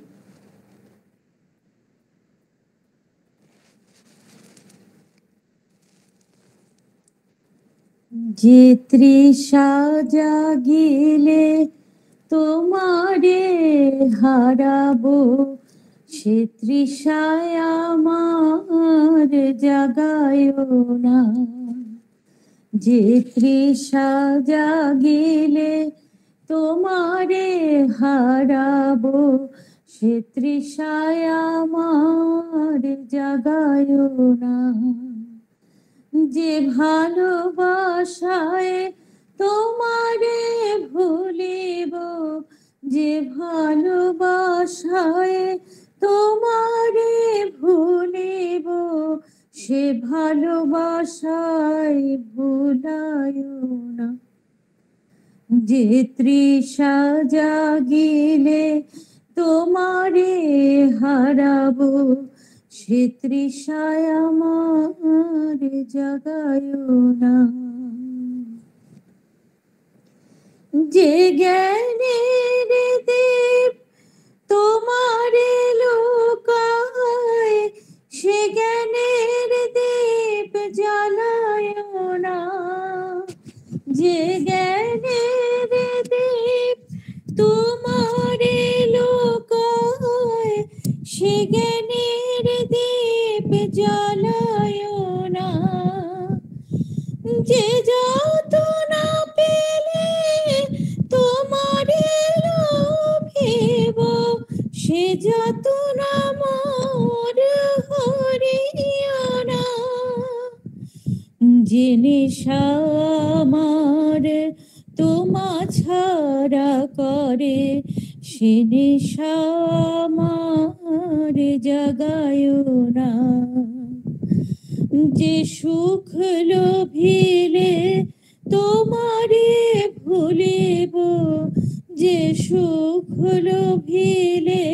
যে তৃষা জাগিলে তোমারে হারাবো, সে তৃষায় আমার জাগায় না। যে তৃষা জাগিলে তোমারে হারাবো, সে তৃষায় আমার জাগায় না। যে ভালোবাসায় তোমারে ভুলিব, যে ভালোবাসায় তোমারে ভুলিব, সে ভালোবাসায় ভুলায় না। যে তৃষা জাগিলে তোমারে হারাবো, সে তৃষায় আমার জাগায় না। যে জ্ঞানের দীপ তোমারে লোকায়, সে জ্ঞানের দীপ জ্বালায় না। যে জ্ঞানের দীপ তোমারে লোকায়, সে জ্ঞানের দীপ জ্বালায় না। যে যাতনা পেলে তোমারে লোভিব, সে যাতনা মোর হরিও না। যে নেশা আমার তোমা ছাড়া করে, সে নেশা আমার জাগায় না। যে সুখ লোভিলে তোমারে ভুলিব, যে সুখ লোভিলে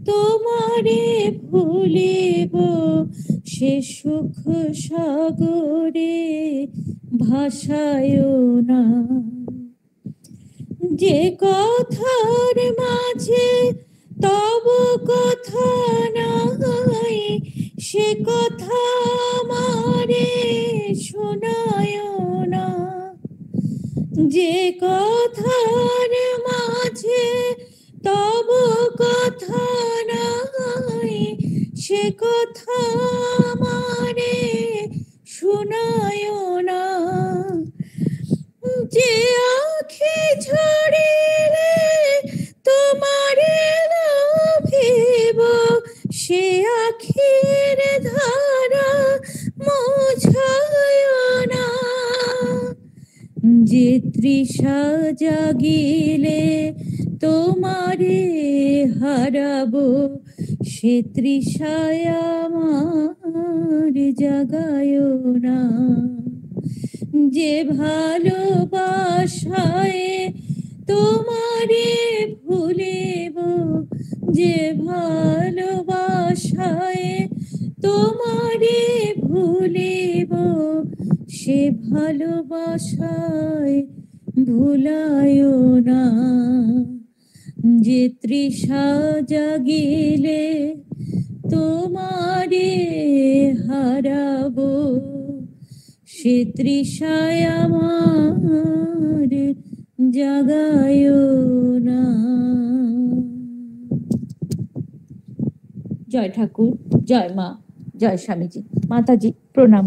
তোমারে ভুলিব, সে সুখ সাগরে ভাসায় না। যে কথার মাঝে তব কথা নাই, সে কথা আমারে শোনায় না। যে কথার মাঝে তব কথা নাই, সে কথা আমারে শোনায় না। যে আখি ঝরিলে তোমারে লোভিব, সে আখির ধারা মোছায় না। যে তৃষা জাগিলে তোমারে হারাবো, সে তৃষায় আমার জাগায় না। যে ভালোবাসায় তোমারে ভুলিব, যে ভালোবাসায় তোমারে ভুলিব, সে ভালোবাসায় ভুলায় না। যে তৃষা জাগিলে তোমারে হারাবো, সে তৃষায় আমার জাগায় না। জয় ঠাকুর, জয় মা, জয় স্বামীজি। মাতাজি প্রণাম।